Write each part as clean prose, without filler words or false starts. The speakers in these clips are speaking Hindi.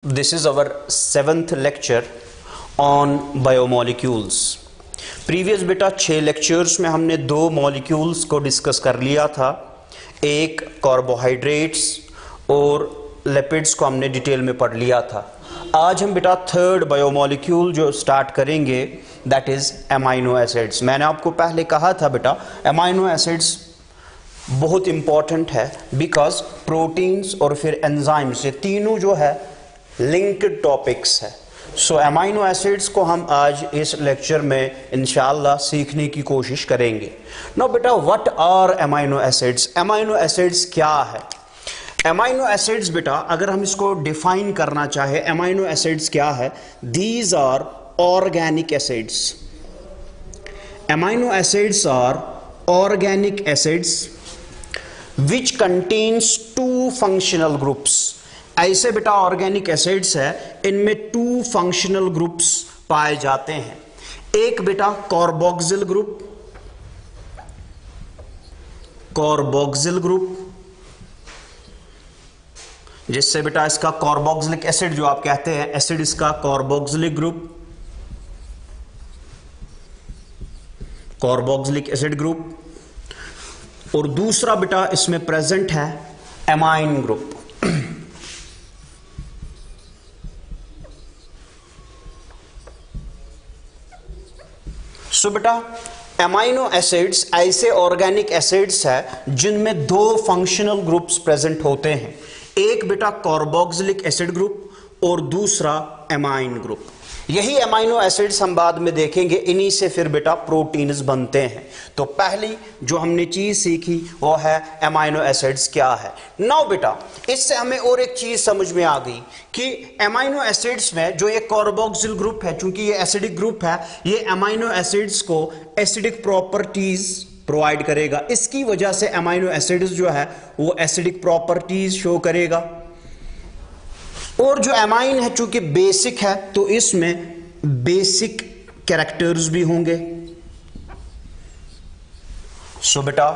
This is our 7th lecture on biomolecules. Previous बेटा 6 लेक्चर्स में हमने 2 मॉलिक्यूल्स को डिस्कस कर लिया था। एक कार्बोहाइड्रेट्स और लिपिड्स को हमने डिटेल में पढ़ लिया था। आज हम बेटा 3rd बायोमोलिक्यूल जो स्टार्ट करेंगे दैट इज एमाइनो एसिड्स। मैंने आपको पहले कहा था बेटा एमाइनो एसिड्स बहुत इंपॉर्टेंट है बिकॉज प्रोटीन्स और फिर एंजाइम्स ये तीनों जो है लिंक्ड टॉपिक्स है। सो एमाइनो एसिड्स को हम आज इस लेक्चर में इंशाल्लाह सीखने की कोशिश करेंगे। नो बेटा what are amino acids? Amino acids क्या है? एमाइनो एसिड्स बेटा अगर हम इसको डिफाइन करना चाहे एमाइनो एसिड्स क्या है? These are organic acids. Amino acids are organic acids which contains 2 functional groups. ऐसे बेटा ऑर्गेनिक एसिड्स है इनमें 2 फंक्शनल ग्रुप्स पाए जाते हैं। एक बेटा कार्बोक्सिल ग्रुप, कार्बोक्सिल ग्रुप जिससे बेटा इसका कार्बोक्सिलिक एसिड जो आप कहते हैं एसिड इसका carboxylic group, carboxylic acid group. और दूसरा बेटा इसमें प्रेजेंट है एमाइन ग्रुप। सो बेटा एमाइनो एसिड्स ऐसे ऑर्गेनिक एसिड्स है जिनमें 2 फंक्शनल ग्रुप्स प्रेजेंट होते हैं। एक बेटा कार्बोक्सिलिक एसिड ग्रुप और दूसरा एमाइन ग्रुप। यही एमाइनो एसिड्स हम बाद में देखेंगे, इन्हीं से फिर बेटा प्रोटीन्स बनते हैं। तो पहली जो हमने चीज सीखी वो है एमाइनो एसिड्स क्या है। नाउ बेटा इससे हमें और एक चीज समझ में आ गई कि एमाइनो एसिड्स में जो ये कार्बोक्सिल ग्रुप है, चूंकि ये एसिडिक ग्रुप है, ये एमाइनो एसिड्स को एसिडिक प्रॉपर्टीज प्रोवाइड करेगा। इसकी वजह से एमाइनो एसिड्स जो है वो एसिडिक प्रॉपर्टीज शो करेगा। और जो एमाइन है चूंकि बेसिक है तो इसमें बेसिक कैरेक्टर्स भी होंगे। सो बेटा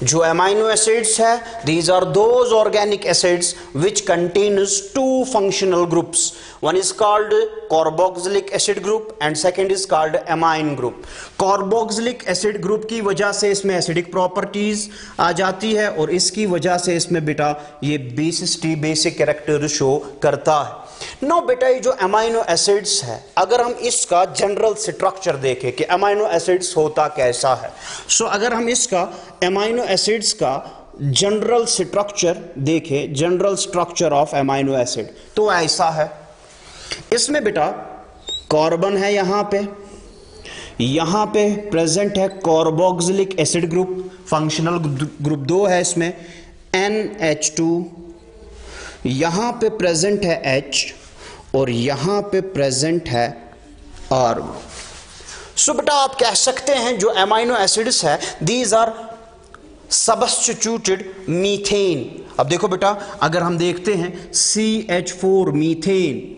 जो एमाइनो एसिड्स है these are those organic acids which contains 2 functional groups. One is called carboxylic acid group and second is called amine group. Carboxylic acid group की वजह से इसमें एसिडिक प्रॉपर्टीज आ जाती है और इसकी वजह से इसमें बेटा ये बेसिक कैरेक्टर शो करता है। नो बेटा ये जो एमाइनो एसिड्स है अगर हम इसका जनरल स्ट्रक्चर देखें कि एमाइनो एसिड्स होता कैसा है, सो अगर हम इसका एमाइनो एसिड्स का जनरल स्ट्रक्चर देखें, general structure of amino acid तो ऐसा है। इसमें बेटा कार्बन है, यहां पे प्रेजेंट है carboxylic acid group, functional group 2 है इसमें NH2, यहां पे प्रेजेंट है H और यहां पे प्रेजेंट है R। सो बेटा आप कह सकते हैं जो एमाइनो एसिड्स है दीज आर सबस्टिट्यूटेड मीथेन। अब देखो बेटा अगर हम देखते हैं CH4 मीथेन,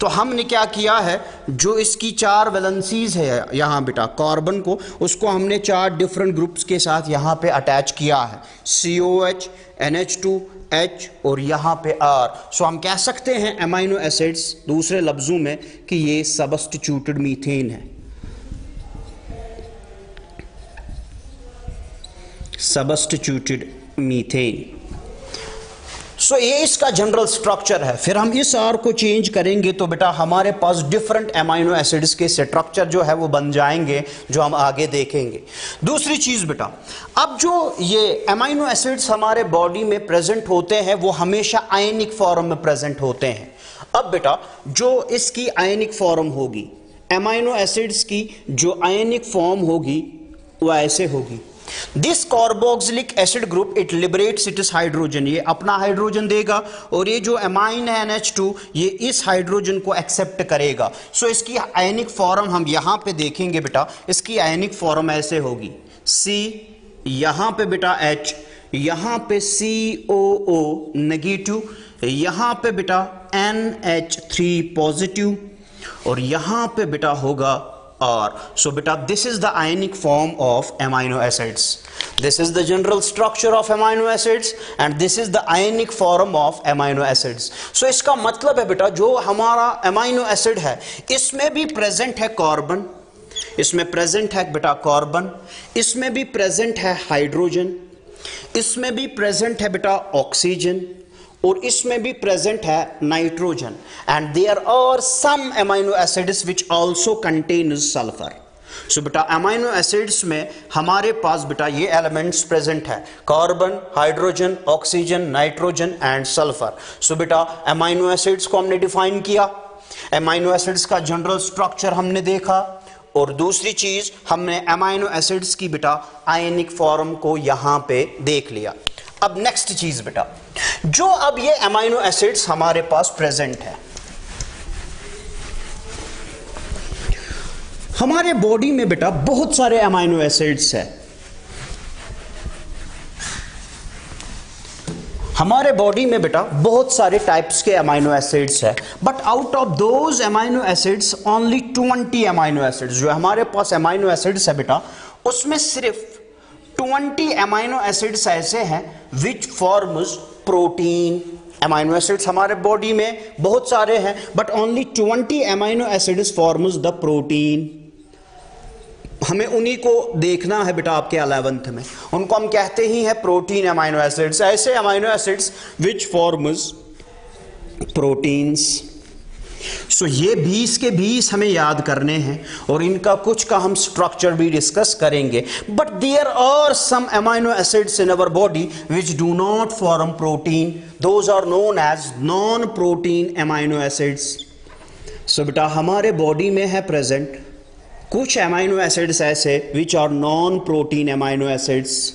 तो हमने क्या किया है जो इसकी 4 वैलेंसीज है यहां बेटा कार्बन को, उसको हमने 4 डिफरेंट ग्रुप्स के साथ यहां पे अटैच किया है COH, NH2, H और यहां पे R। सो हम कह सकते हैं एमाइनो एसिड्स दूसरे लफ्जों में कि ये सबस्टिट्यूटेड मीथेन है, सबस्टिट्यूटेड मीथेन। सो ये इसका जनरल स्ट्रक्चर है। फिर हम इस R को चेंज करेंगे तो बेटा हमारे पास डिफरेंट एमाइनो एसिड्स के स्ट्रक्चर जो है वो बन जाएंगे जो हम आगे देखेंगे। दूसरी चीज बेटा अब जो ये एमाइनो एसिड्स हमारे बॉडी में प्रेजेंट होते हैं वो हमेशा आयनिक फॉर्म में प्रेजेंट होते हैं। अब बेटा जो इसकी आयनिक फॉर्म होगी, एमाइनो एसिड्स की जो आयनिक फॉर्म होगी वो ऐसे होगी। This carboxylic acid group it liberates it's hydrogen, ये अपना हाइड्रोजन देगा और ये जो एमाइन है NH2 ये इस हाइड्रोजन को एक्सेप्ट करेगा। सो इसकी आयनिक फॉर्म हम यहां पे देखेंगे बेटा, इसकी आयनिक फॉर्म ऐसे होगी C, यहां पे बेटा H, यहां पे COO नेगेटिव, यहां पे बेटा NH3 पॉजिटिव और यहां पे बेटा होगा R. So beta this is the ionic form of amino acids. This is the general structure of amino acids and this is the ionic form of amino acids. So इसका मतलब है बेटा जो हमारा amino acid है इसमें भी present है कार्बन, इसमें present है बेटा कार्बन, इसमें भी present है हाइड्रोजन, इसमें भी present है बेटा ऑक्सीजन और इसमें भी present है nitrogen. And there are some amino acids which also contains sulfur. So बेटा अमाइनो एसिड्स में हमारे पास बेटा ये एलिमेंट्स प्रेजेंट है, carbon, hydrogen, oxygen, nitrogen and sulphur. So बेटा अमाइनो एसिड्स को हमने डिफाइन किया, अमाइनो एसिड्स का जनरल स्ट्रक्चर हमने देखा और दूसरी चीज हमने अमाइनो एसिड्स की बेटा आयनिक फॉर्म को यहां पे देख लिया. अब नेक्स्ट चीज बेटा जो अब ये अमाइनो एसिड्स हमारे पास प्रेजेंट है, हमारे बॉडी में बेटा बहुत सारे अमाइनो एसिड्स है, हमारे बॉडी में बेटा बहुत सारे टाइप्स के अमाइनो एसिड्स है. But out of those amino acids only 20 amino acids, जो हमारे पास अमाइनो एसिड्स है बेटा उसमें सिर्फ 20 अमाइनो एसिड्स ऐसे हैं which forms protein. Amino acids हमारे बॉडी में बहुत सारे हैं but only 20 amino acids forms the protein. हमें उन्हीं को देखना है बेटा आपके 11th में, उनको हम कहते ही हैं प्रोटीन अमाइनो एसिड्स, ऐसे amino acids which forms proteins. So ये 20 के 20 हमें याद करने हैं और इनका कुछ का हम स्ट्रक्चर भी डिस्कस करेंगे. But there are some amino acids in our body which do not form protein, those are known as non protein amino acids. So बेटा हमारे बॉडी में है प्रेजेंट कुछ अमाइनो एसिड्स ऐसे which are non protein amino acids.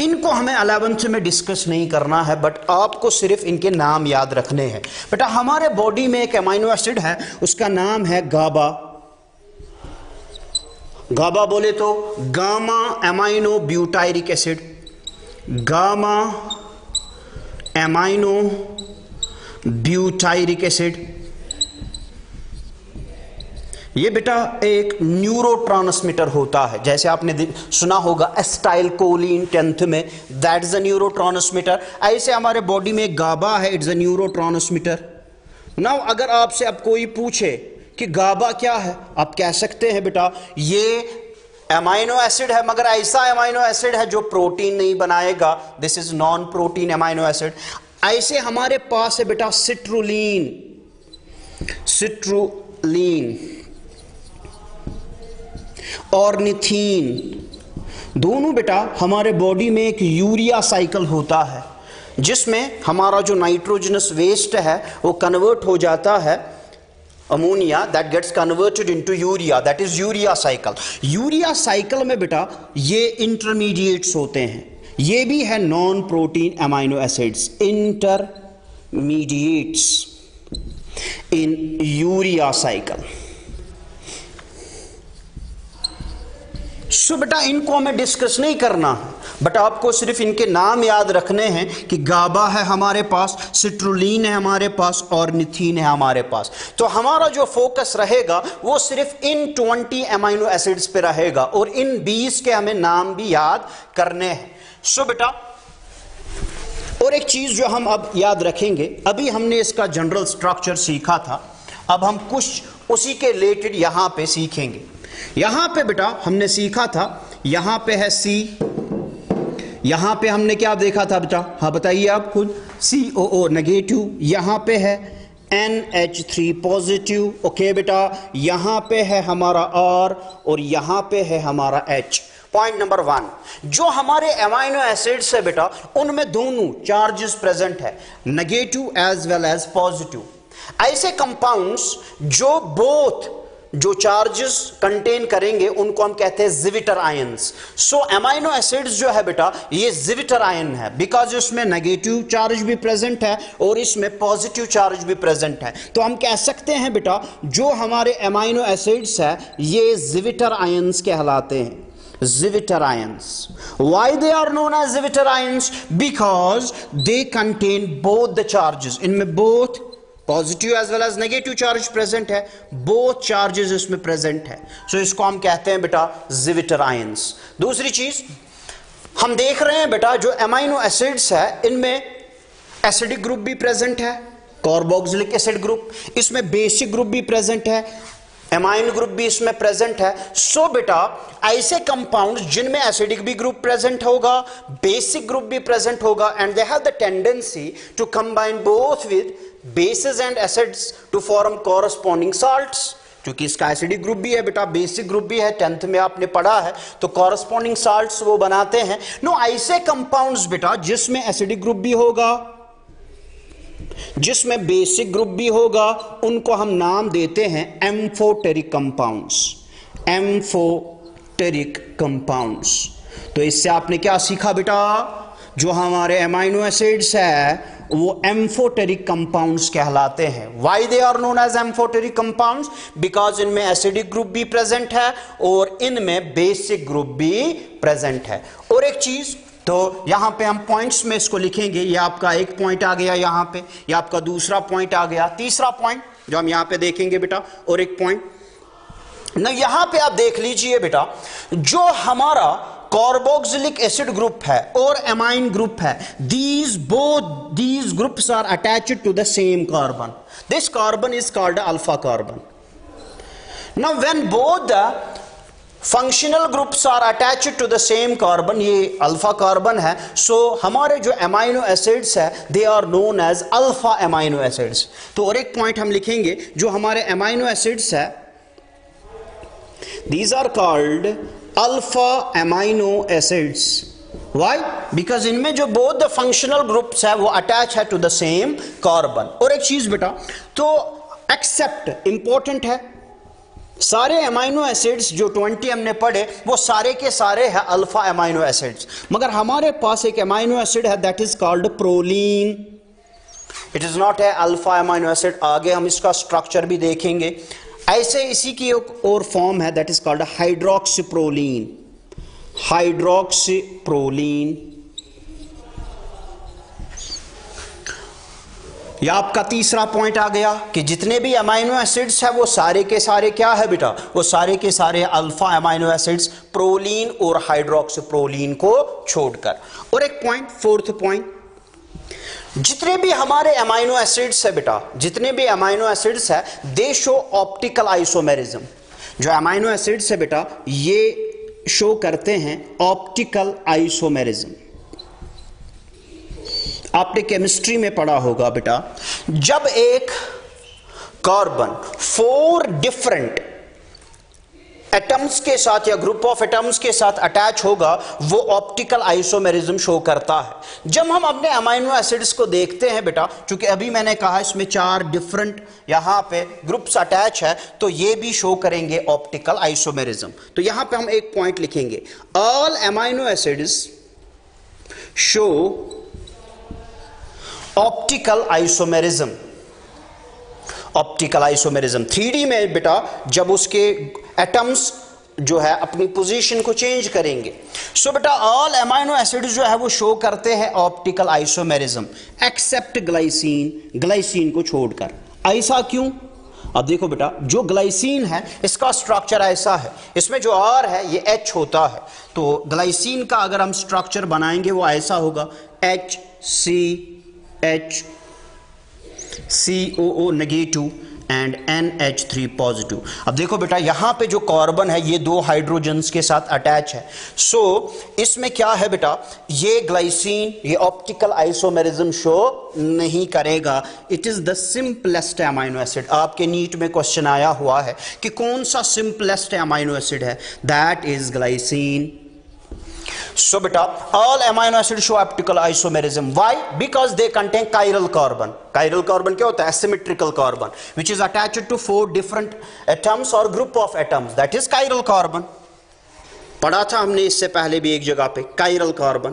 इनको हमें 11th में डिस्कस नहीं करना है बट आपको सिर्फ इनके नाम याद रखने हैं. बेटा हमारे बॉडी में एक अमाइनो एसिड है उसका नाम है गाबा. गाबा बोले तो gamma amino butyric acid, gamma amino butyric acid. ये बेटा एक न्यूरोट्रांसमीटर होता है, जैसे आपने सुना होगा एसिटाइल कोलिन 10th में, दैट इज अ न्यूरोट्रांसमीटर. ऐसे हमारे बॉडी में गाबा है, इट्स अ न्यूरोट्रांसमीटर. नाउ अगर आपसे अब कोई पूछे कि गाबा क्या है, आप कह सकते हैं बेटा ये अमाइनो एसिड है मगर ऐसा अमाइनो एसिड है जो प्रोटीन नहीं बनाएगा, this is non protein amino acid. ऐसे हमारे पास है बेटा सिट्रुलिन, सिट्रुलिन, ऑर्निथीन. दोनों बेटा हमारे बॉडी में एक यूरिया साइकिल होता है जिसमें हमारा जो नाइट्रोजनस वेस्ट है वो कन्वर्ट हो जाता है ammonia, that gets converted into urea, that is urea cycle. Urea cycle में बेटा ये इंटरमीडिएट्स होते हैं, ये भी है non protein amino acids, intermediates in urea cycle. So बेटा इनको हमें डिस्कस नहीं करना है बट आपको सिर्फ इनके नाम याद रखने हैं कि गाबा है हमारे पास, सिट्रुलिन है हमारे पास, ऑर्निथीन है हमारे पास. तो हमारा जो फोकस रहेगा वो सिर्फ इन 20 अमाइनो एसिड्स पे रहेगा और इन 20 के हमें नाम भी याद करने हैं. सो बेटा और एक चीज जो हम अब याद रखेंगे, अभी हमने इसका जनरल स्ट्रक्चर सीखा था, अब हम कुछ उसी के रिलेटेड यहां पे सीखेंगे. यहां पे बेटा हमने सीखा था, यहां पे है C, यहां पे हमने क्या देखा था बेटा, हाँ बताइए आप खुद, COO नेगेटिव, यहां पे है NH3 पॉजिटिव. ओके बेटा यहां पे है हमारा R और यहां पे है हमारा H. पॉइंट नंबर 1, जो हमारे अमाइनो एसिड्स है बेटा उनमें दोनों चार्जेस प्रेजेंट है, negative as well as positive. ऐसे कंपाउंड्स जो बोथ जो चार्जेस कंटेन करेंगे उनको हम कहते हैं जिविटर आयंस. सो अमाइनो एसिड्स जो है बेटा ये जिविटर आयन है बिकॉज उसमें नेगेटिव चार्ज भी प्रेजेंट है और इसमें पॉजिटिव चार्ज भी प्रेजेंट है. तो हम कह सकते हैं बेटा जो हमारे अमाइनो एसिड्स है ये जिविटर आयंस कहलाते हैं, जिविटर ions. Why they are known as zwitterions? Because they contain both the charges. इनमें both positive as well as negative charge present है, बोथ चार्जेस इसमें प्रेजेंट है. सो इसको हम कहते हैं बेटा जिविटर आयंस. दूसरी चीज हम देख रहे हैं बेटा जो अमाइनो एसिड्स है इनमें एसिडिक ग्रुप भी प्रेजेंट है, कार्बोक्सिलिक एसिड ग्रुप, इसमें बेसिक ग्रुप भी प्रेजेंट है, एमाइन ग्रुप भी इसमें प्रेजेंट है। सो बेटा ऐसे कंपाउंड्स जिनमें एसिडिक भी ग्रुप प्रेजेंट होगा, बेसिक ग्रुप भी प्रेजेंट होगा, and they have the tendency to combine both with bases and acids to form corresponding salts. क्योंकि इसका एसिडिक ग्रुप भी है बेटा, बेसिक ग्रुप भी है, 10th में आपने पढ़ा है, तो कॉरस्पॉन्डिंग साल्ट्स वो बनाते हैं। नो ऐसे कंपाउंड्स बेटा जिसमें एसिडिक ग्रुप भी होगा, जिसमें बेसिक ग्रुप भी होगा, उनको हम नाम देते हैं एम्फोटेरिक कंपाउंड्स, एम्फोटेरिक कंपाउंड्स। तो इससे आपने क्या सीखा बेटा, जो हमारे अमाइनो एसिड्स है वो एम्फोटेरिक कंपाउंड्स कहलाते हैं। Why they are known as amphoteric compounds? Because इनमें एसिडिक ग्रुप भी प्रेजेंट है और इनमें बेसिक ग्रुप भी प्रेजेंट है। और एक चीज, तो यहां पे हम पॉइंट्स में इसको लिखेंगे, ये आपका एक पॉइंट आ गया यहां पे, ये आपका दूसरा पॉइंट आ गया, तीसरा पॉइंट जो हम यहां पे देखेंगे बेटा, और एक पॉइंट ना यहां पे आप देख लीजिए बेटा, जो हमारा कार्बोक्सिलिक एसिड ग्रुप है और एमाइन ग्रुप है, both these groups are attached to the same carbon. This carbon is called alpha carbon. Now when both the functional groups are attached to the same carbon, ये अल्फा कार्बन है, सो हमारे जो अमाइनो एसिड्स है they are known as alpha amino acids. तो और एक पॉइंट हम लिखेंगे, जो हमारे अमाइनो एसिड्स है these are called alpha amino acids. Why? Because इनमें जो both the functional groups है वो attach है to the same carbon. और एक चीज बेटा, तो except important है, सारे अमाइनो एसिड्स जो 20 हमने पढ़े वो सारे के सारे हैं अल्फा अमाइनो एसिड्स, मगर हमारे पास एक अमाइनो एसिड है that is called proline. It is not है अल्फा अमाइनो एसिड, आगे हम इसका स्ट्रक्चर भी देखेंगे। ऐसे इसी की एक और फॉर्म है दैट इज कॉल्ड हाइड्रोक्सीप्रोलीन, हाइड्रोक्सीप्रोलीन। यह आपका तीसरा पॉइंट आ गया कि जितने भी अमाइनो एसिड्स है वो सारे के सारे क्या है बेटा, वो सारे के सारे अल्फा अमाइनो एसिड्स, प्रोलीन और हाइड्रोक्सीप्रोलीन को छोड़कर। और एक पॉइंट, फोर्थ पॉइंट, जितने भी हमारे अमाइनो एसिड्स है बेटा, जितने भी अमाइनो एसिड्स है दे शो ऑप्टिकल आइसोमेरिज्म। जो अमाइनो एसिड्स है बेटा ये शो करते हैं ऑप्टिकल आइसोमेरिज्म। आपने केमिस्ट्री में पढ़ा होगा बेटा, जब एक कार्बन 4 डिफरेंट एटम्स के साथ या ग्रुप ऑफ एटम्स के साथ अटैच होगा वो ऑप्टिकल आइसोमेरिज्म शो करता है। जब हम अपने अमाइनो एसिड्स को देखते हैं बेटा, क्योंकि अभी मैंने कहा इसमें 4 डिफरेंट यहां पे ग्रुप्स अटैच है, तो ये भी शो करेंगे ऑप्टिकल आइसोमेरिज्म। तो यहां पे हम एक पॉइंट लिखेंगे, all amino acids show optical isomerism. Optical isomerism 3D में बेटा जब उसके एटम्स जो है अपनी पोजीशन को चेंज करेंगे, सो बेटा ऑल अमाइनो एसिड्स जो है वो शो करते हैं optical isomerism except glycine, glycine को छोड़कर। ऐसा क्यों? अब देखो बेटा, जो ग्लाइसिन है इसका स्ट्रक्चर ऐसा है, इसमें जो R है ये H होता है, तो ग्लाइसिन का अगर हम स्ट्रक्चर बनाएंगे वो ऐसा होगा HCH COO negative and NH3 positive. अब देखो बेटा यहां पे जो कार्बन है ये 2 हाइड्रोजन्स के साथ अटैच है, सो इसमें क्या है बेटा, ये ग्लाइसिन ये ऑप्टिकल आइसोमेरिज्म शो नहीं करेगा। It is the simplest amino acid. आपके नीट में क्वेश्चन आया हुआ है कि कौन सा सिंपलेस्ट अमाइनो एसिड है, that is glycine. So beta, all amino acids show optical isomerism. Why? Because they contain chiral carbon. Chiral carbon क्या होता है? Asymmetrical carbon, which is attached to 4 different atoms or group of atoms. That is chiral carbon. पढ़ा था हमने इससे पहले भी एक जगह पे chiral carbon.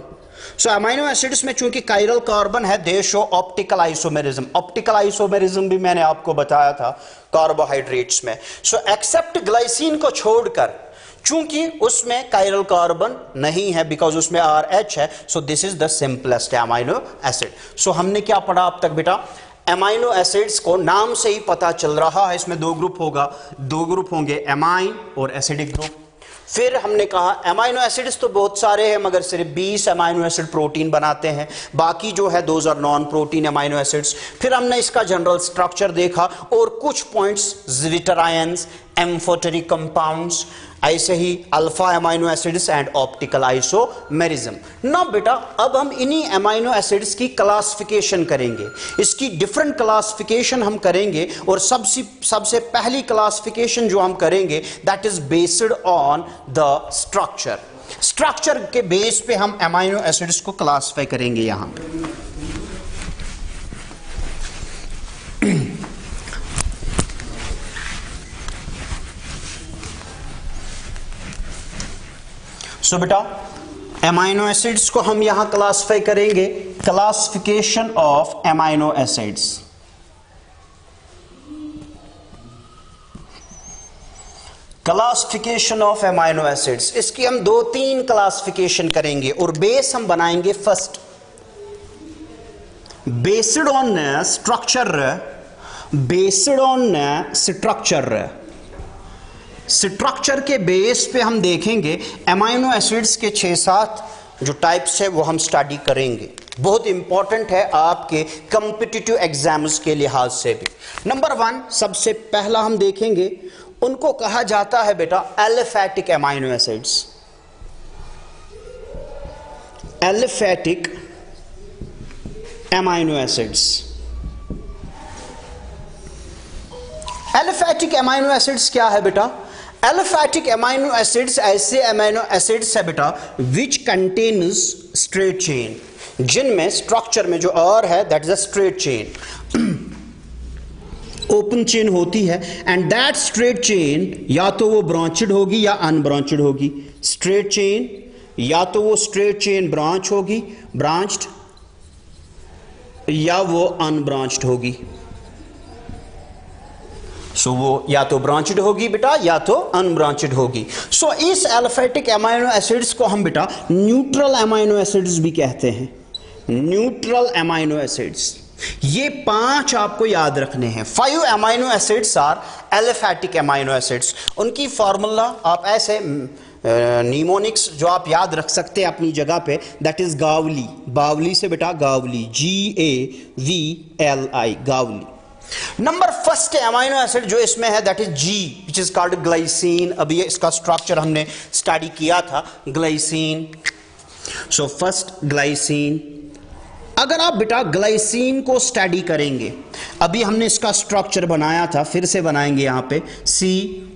So amino acids में चूंकि chiral carbon है, they show optical isomerism. Optical isomerism भी मैंने आपको बताया था कार्बोहाइड्रेट्स में. So except glycine को छोड़कर, चूंकि उसमें कायरल कार्बन नहीं है बिकॉज उसमें RH है, so this is the simplest amino acid. So हमने क्या पढ़ा अब तक बेटा, अमाइनो एसिड्स को नाम से ही पता चल रहा है इसमें 2 ग्रुप होगा, 2 ग्रुप होंगे अमाइन और एसिडिक ग्रुप। फिर हमने कहा अमाइनो एसिड्स तो बहुत सारे हैं, मगर सिर्फ 20 अमाइनो एसिड प्रोटीन बनाते हैं, बाकी जो है those are non protein amino acids. फिर हमने इसका जनरल स्ट्रक्चर देखा और कुछ पॉइंट्स, ज्विटरायंस, एम्फोटेरिक कंपाउंड्स, ऐसे ही alpha amino acids and optical isomerism. ना बेटा, अब हम इन्हीं अमाइनो एसिड्स की क्लासिफिकेशन करेंगे, इसकी डिफरेंट क्लासिफिकेशन हम करेंगे। और सबसे पहली क्लासिफिकेशन जो हम करेंगे that is based on the structure. Structure के बेस पे हम अमाइनो एसिड्स को क्लासिफाई करेंगे यहां पे। सो बेटा, अमाइनो एसिड्स को हम यहां क्लासिफाई करेंगे, classification of amino acids. Classification of amino acids, इसकी हम 2-3 क्लासिफिकेशन करेंगे और बेस हम बनाएंगे first based on structure. Based on structure के बेस पे हम देखेंगे अमाइनो एसिड्स के 6-7 जो टाइप्स है वो हम स्टडी करेंगे। बहुत इंपॉर्टेंट है आपके कॉम्पिटिटिव एग्जाम्स के लिहाज से भी। नंबर 1 सबसे पहला हम देखेंगे, उनको कहा जाता है बेटा aliphatic amino acids. Aliphatic amino acids. Aliphatic amino acids क्या है बेटा? एलिफैटिक अमाइनो एसिड्स ऐसे अमाइनो एसिड्स है बेटा विच कंटेन्स स्ट्रेट चेन, जिनमें स्ट्रक्चर में जो आर है that is a straight chain, open chain होती है। एंड दैट स्ट्रेट चेन या तो वो ब्रांचेड होगी या अनब्रांचेड होगी। स्ट्रेट चेन या तो वो स्ट्रेट चेन ब्रांच होगी, ब्रांच्ड, या वो अनब्रांच्ड होगी। सो वो या तो ब्रांचेड होगी बेटा या तो अनब्रांचेड होगी। सो इस एलिफैटिक अमाइनो एसिड्स को हम बेटा न्यूट्रल अमाइनो एसिड्स भी कहते हैं। न्यूट्रल अमाइनो एसिड्स, ये 5 आपको याद रखने हैं। 5 amino acids are aliphatic amino acids. उनकी फार्मूला आप ऐसे नीमोनिक्स जो आप याद रख सकते हैं अपनी जगह पे, दैट इज गावली। बावली से बेटा Gawali, GAVLI, Gawali. Number first amino acid जो इसमें है that is G, which is called glycine. अभी इसका स्ट्रक्चर हमने स्टडी किया था, ग्लाइसिन। So first glycine. अगर आप बेटा ग्लाइसिन को स्टडी करेंगे, अभी हमने इसका स्ट्रक्चर बनाया था, फिर से बनाएंगे यहाँ पे C,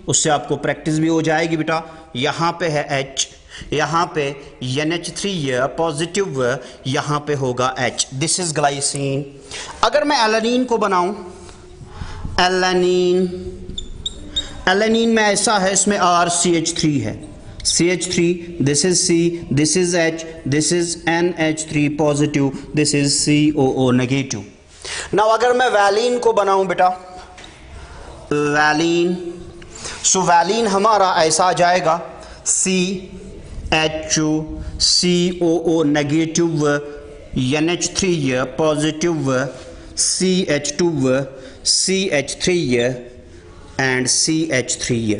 उससे आपको प्रैक्टिस भी हो जाएगी बेटा। यहाँ पे है H, यहाँ पे NH3 पॉजिटिव, यहाँ पे होगा H। This is glycine. अगर मैं एलानीन को बनाऊं, एलानीन, एलानीन में ऐसा है, इसमें RCH3 है, CH3, this is C, this is H, this is NH3 positive, this is COO negative. Now अगर मैं वैलीन को बनाऊं बेटा, वैलीन, सो वैलीन हमारा ऐसा आ जाएगा CHO, COO negative, NH3 positive, CH2, CH3 and CH3।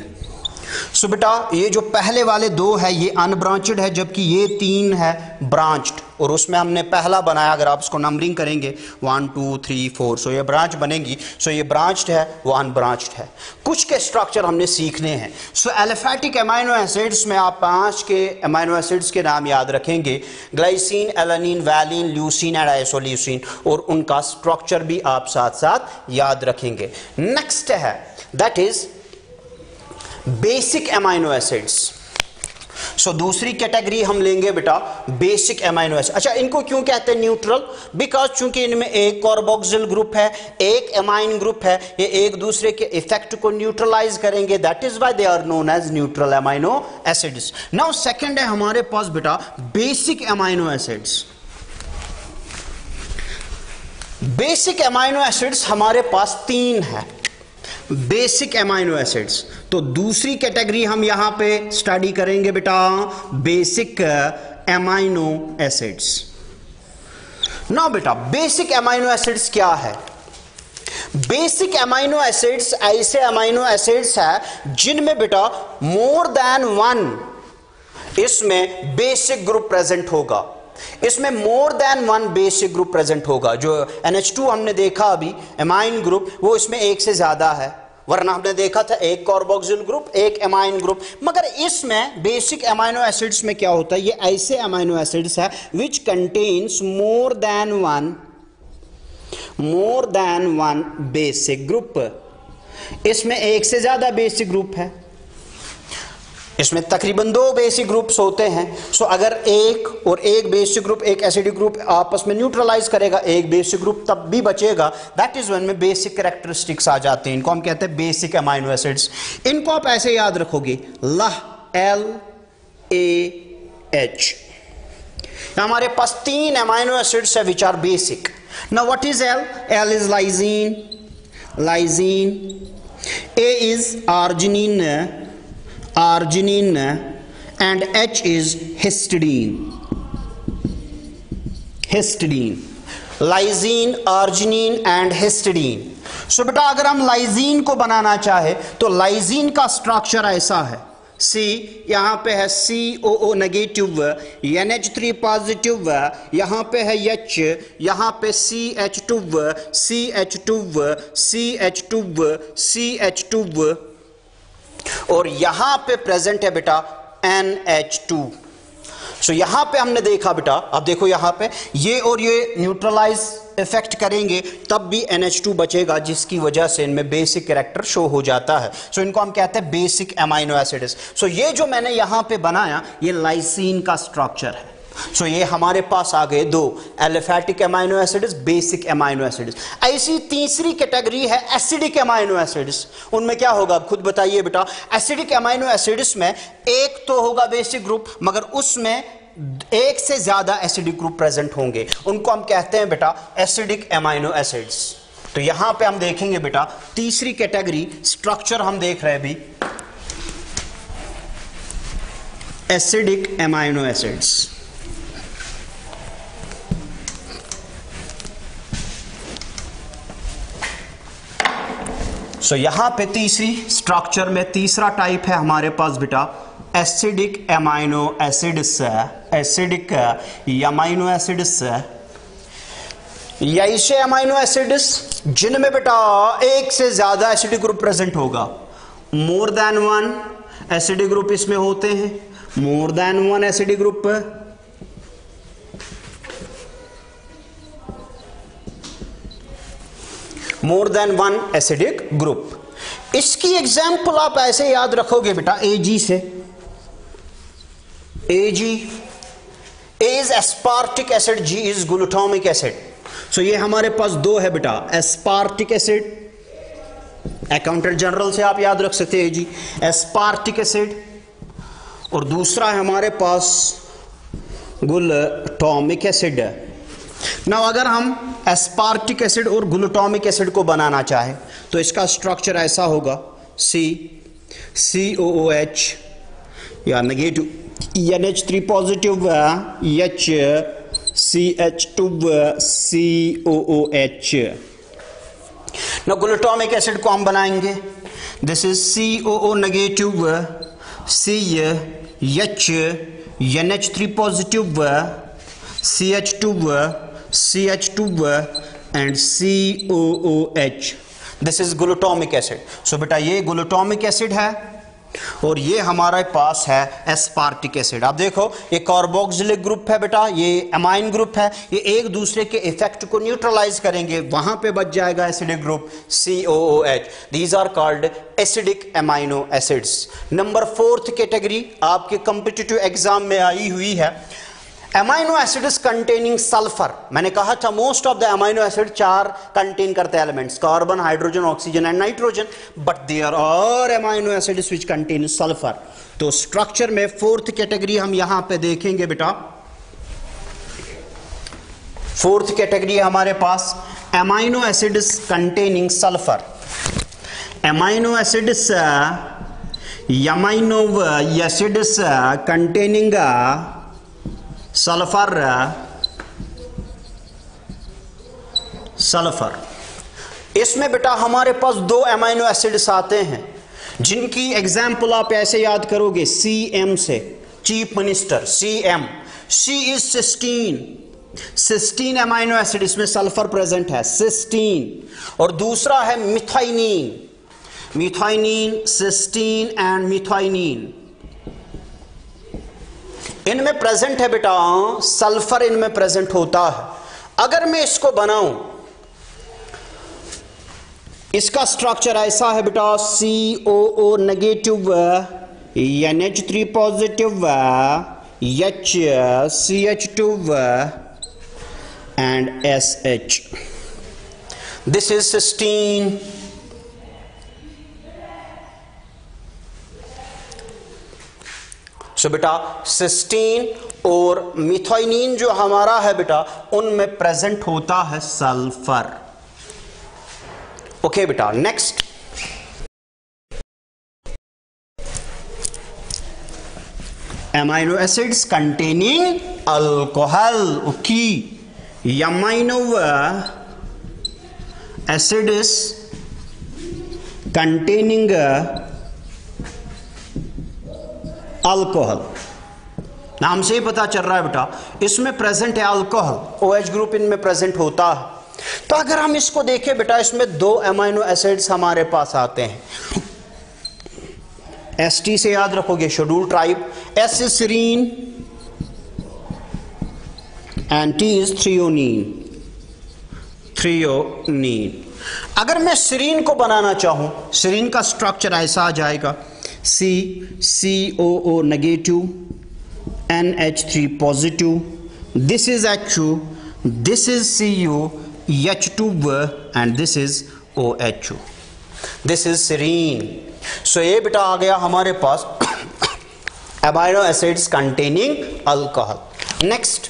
सो बेटा ये जो पहले वाले 2 है ये अनब्रांचेड है, जबकि ये 3 है ब्रांच्ड। और उसमें हमने पहला बनाया, अगर आप इसको नंबरिंग करेंगे 1 2 3 4, सो ये ब्रांच बनेगी। सो ये ब्रांच्ड है, वो अनब्रांच्ड है। कुछ के स्ट्रक्चर हमने सीखने हैं। सो एलिफैटिक अमाइनो एसिड्स में आप 5 के अमाइनो एसिड्स के नाम याद रखेंगे, glycine, alanine, valine, leucine and isoleucine, और उनका स्ट्रक्चर भी आप साथ साथ याद रखेंगे। नेक्स्ट है that is basic amino acids. So दूसरी कैटेगरी हम लेंगे बेटा बेसिक अमाइनो एसिड। अच्छा, इनको क्यों कहते हैं न्यूट्रल? बिकॉज चूंकि इनमें एक कार्बोक्सिल ग्रुप है, एक एमाइन ग्रुप है, ये एक दूसरे के इफेक्ट को न्यूट्रलाइज करेंगे, that is why they are known as neutral amino acids. Now second है हमारे पास बेटा basic amino acids. Basic amino acids हमारे पास 3 है, बेसिक अमाइनो एसिड्स। तो दूसरी कैटेगरी हम यहां पे स्टडी करेंगे बेटा बेसिक अमाइनो एसिड्स। ना बेटा बेसिक अमाइनो एसिड्स क्या है? बेसिक अमाइनो एसिड्स ऐसे अमाइनो एसिड्स है जिनमें बेटा मोर देन 1 इसमें बेसिक ग्रुप प्रेजेंट होगा, इसमें मोर than one basic group present होगा। जो NH2 हमने देखा अभी एमाइन ग्रुप, वो इसमें एक से ज्यादा है, वरना हमने देखा था एक कार्बोक्सिल ग्रुप एक एमाइन ग्रुप। मगर इसमें बेसिक अमाइनो एसिड्स में क्या होता है, ये ऐसे अमाइनो एसिड्स है which contains more than one basic group. इसमें एक से ज्यादा बेसिक ग्रुप है, इसमें तकरीबन 2 बेसिक ग्रुप्स होते हैं। सो अगर एक और एक बेसिक ग्रुप एक एसिडिक ग्रुप आपस में न्यूट्रलाइज करेगा, एक बेसिक ग्रुप तब भी बचेगा, दैट इज वन में बेसिक कैरेक्टरिस्टिक्स आ जाते हैं। इनको हम कहते हैं बेसिक अमाइनो एसिड्स। इनको आप ऐसे याद रखोगे, LAH। हमारे पास 3 अमाइनो एसिड्स है which are basic. Now what is L? L इज lysine, A is arginine and H is histidine। Lysine, arginine and histidine। So बेटा अगर हम लाइजीन को बनाना चाहे तो लाइजीन का स्ट्रक्चर ऐसा है, C यहां पे है COO नेगेटिव, NH3 पॉजिटिव, यहां पे है H, यहां पे CH2 और यहां पे प्रेजेंट है बेटा NH2। सो यहां पे हमने देखा बेटा, अब देखो यहां पे ये और ये न्यूट्रलाइज इफेक्ट करेंगे तब भी NH2 बचेगा, जिसकी वजह से इनमें बेसिक कैरेक्टर शो हो जाता है। सो इनको हम कहते हैं बेसिक अमाइनो एसिड्स। सो ये जो मैंने यहां पे बनाया ये लाइसीन का स्ट्रक्चर है। सो ये हमारे पास आ गए 2 aliphatic amino acids, basic amino acids. ऐसी तीसरी कैटेगरी है एसिडिक अमाइनो एसिड्स। उनमें क्या होगा खुद बताइए बेटा। एसिडिक अमाइनो एसिड्स में एक तो होगा बेसिक ग्रुप, मगर उसमें एक से ज्यादा एसिडिक ग्रुप प्रेजेंट होंगे, उनको हम कहते हैं बेटा एसिडिक अमाइनो एसिड्स। तो यहां पे हम देखेंगे बेटा तीसरी कैटेगरी स्ट्रक्चर हम देख रहे हैं अभी, एसिडिक अमाइनो एसिड्स। सो यहां पे तीसरी स्ट्रक्चर में तीसरा टाइप है हमारे पास बेटा एसिडिक अमाइनो एसिड्स है। एसिडिक अमाइनो एसिड्स है या ऐसे अमाइनो एसिड्स जिनमें बेटा एक से ज्यादा एसिडिक ग्रुप प्रेजेंट होगा। More than one acidic group इसमें होते हैं, more than one acidic group. More than one acidic group. इसकी एग्जाम्पल आप ऐसे याद रखोगे बेटा AG से। AG, A is aspartic acid, G is glutamic acid. So ये हमारे पास 2 है बेटा, एस्पार्टिक एसिड, अकाउंटेंट जनरल से आप याद रख सकते हैं AG, एस्पार्टिक एसिड, और दूसरा है हमारे पास ग्लूटामिक एसिड। ना अगर हम एस्पार्टिक एसिड और ग्लूटामिक एसिड को बनाना चाहे तो इसका स्ट्रक्चर ऐसा होगा, COOH या negative NH3 positive, H CH2COOH। ना ग्लूटामिक एसिड को हम बनाएंगे, this is COO negative, CH NH3 positive, CH2 and COOH। This is glutamic acid. So बेटा ये ग्लूटामिक एसिड है और ये हमारे पास है एस्पार्टिक एसिड। आप देखो ये कार्बोक्सिलिक ग्रुप है बेटा, ये अमाइन ग्रुप है, ये एक दूसरे के इफेक्ट को न्यूट्रलाइज करेंगे, वहां पे बच जाएगा acidic group COOH। These are called acidic amino acids. Number 4th category आपके कॉम्पिटिटिव एग्जाम में आई हुई है, अमाइनो एसिड्स कंटेनिंग सल्फर। मैंने कहा था most of the amino acid 4 contain करते हैं elements, carbon, hydrogen, oxygen and nitrogen, but there are amino acids which contain sulphur. तो स्ट्रक्चर में 4th कैटेगरी हम यहां पे देखेंगे बेटा। 4th कैटेगरी हमारे पास amino acids containing sulphur. Amino acids containing sulphur. इसमें बेटा हमारे पास 2 अमाइनो एसिड्स आते हैं जिनकी एग्जाम्पल आप ऐसे याद करोगे CM से, chief minister, CM। C is cysteine, cysteine amino acid, इसमें सल्फर प्रेजेंट है, सिस्टीन। और दूसरा है मिथाइनीन, मिथाइनीन, सिस्टीन एंड मिथाइनीन, इनमें प्रेजेंट है बेटा सल्फर, इनमें प्रेजेंट होता है। अगर मैं इसको बनाऊं, इसका स्ट्रक्चर ऐसा है बेटा, COO negative, NH3 positive, CH2 and SH। This is cysteine. So बेटा सिस्टीन और मिथाइनीन जो हमारा है बेटा, उनमें प्रेजेंट होता है सल्फर। ओके बेटा, next amino acids containing alcohol. Okay, amino acids containing alcohol, नाम से ही पता चल रहा है बेटा इसमें प्रेजेंट है अल्कोहल, OH ग्रुप इनमें प्रेजेंट होता है। तो अगर हम इसको देखें बेटा, इसमें दो अमाइनो एसिड्स हमारे पास आते हैं। ST से याद रखोगे, schedule tribe. S is serine and T is threonine, threonine. अगर मैं सीरीन को बनाना चाहूं, सीरीन का स्ट्रक्चर ऐसा आ जाएगा, COO negative, NH3 positive, this is HO, this is CO, H2 and this is OHO, this is serine. So ये बेटा आ गया हमारे पास amino acids containing alcohol. Next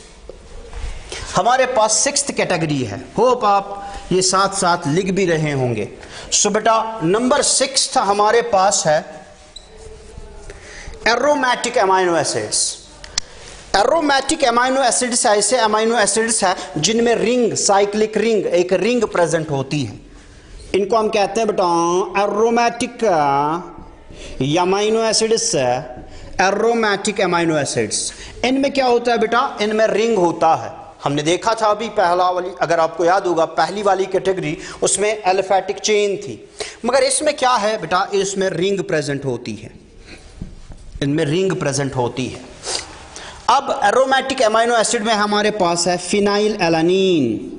हमारे पास 6th कैटेगरी है, होप आप ये साथ साथ लिख भी रहे होंगे। सो बेटा नंबर 6 हमारे पास है aromatic amino acids. Aromatic amino acids ऐसे अमाइनो एसिड्स है जिनमें रिंग, साइक्लिक रिंग, एक रिंग प्रेजेंट होती है। इनको हम कहते हैं बेटा aromatic amino acids, aromatic amino acids. इनमें क्या होता है बेटा, इनमें रिंग होता है। हमने देखा था अभी पहला वाली, अगर आपको याद होगा पहली वाली कैटेगरी, उसमें एलिफेटिक चेन थी, मगर इसमें क्या है बेटा, इसमें रिंग प्रेजेंट होती है, इनमें रिंग प्रेजेंट होती है। अब एरोमेटिक अमाइनो एसिड में हमारे पास है फिनाइल एलानीन,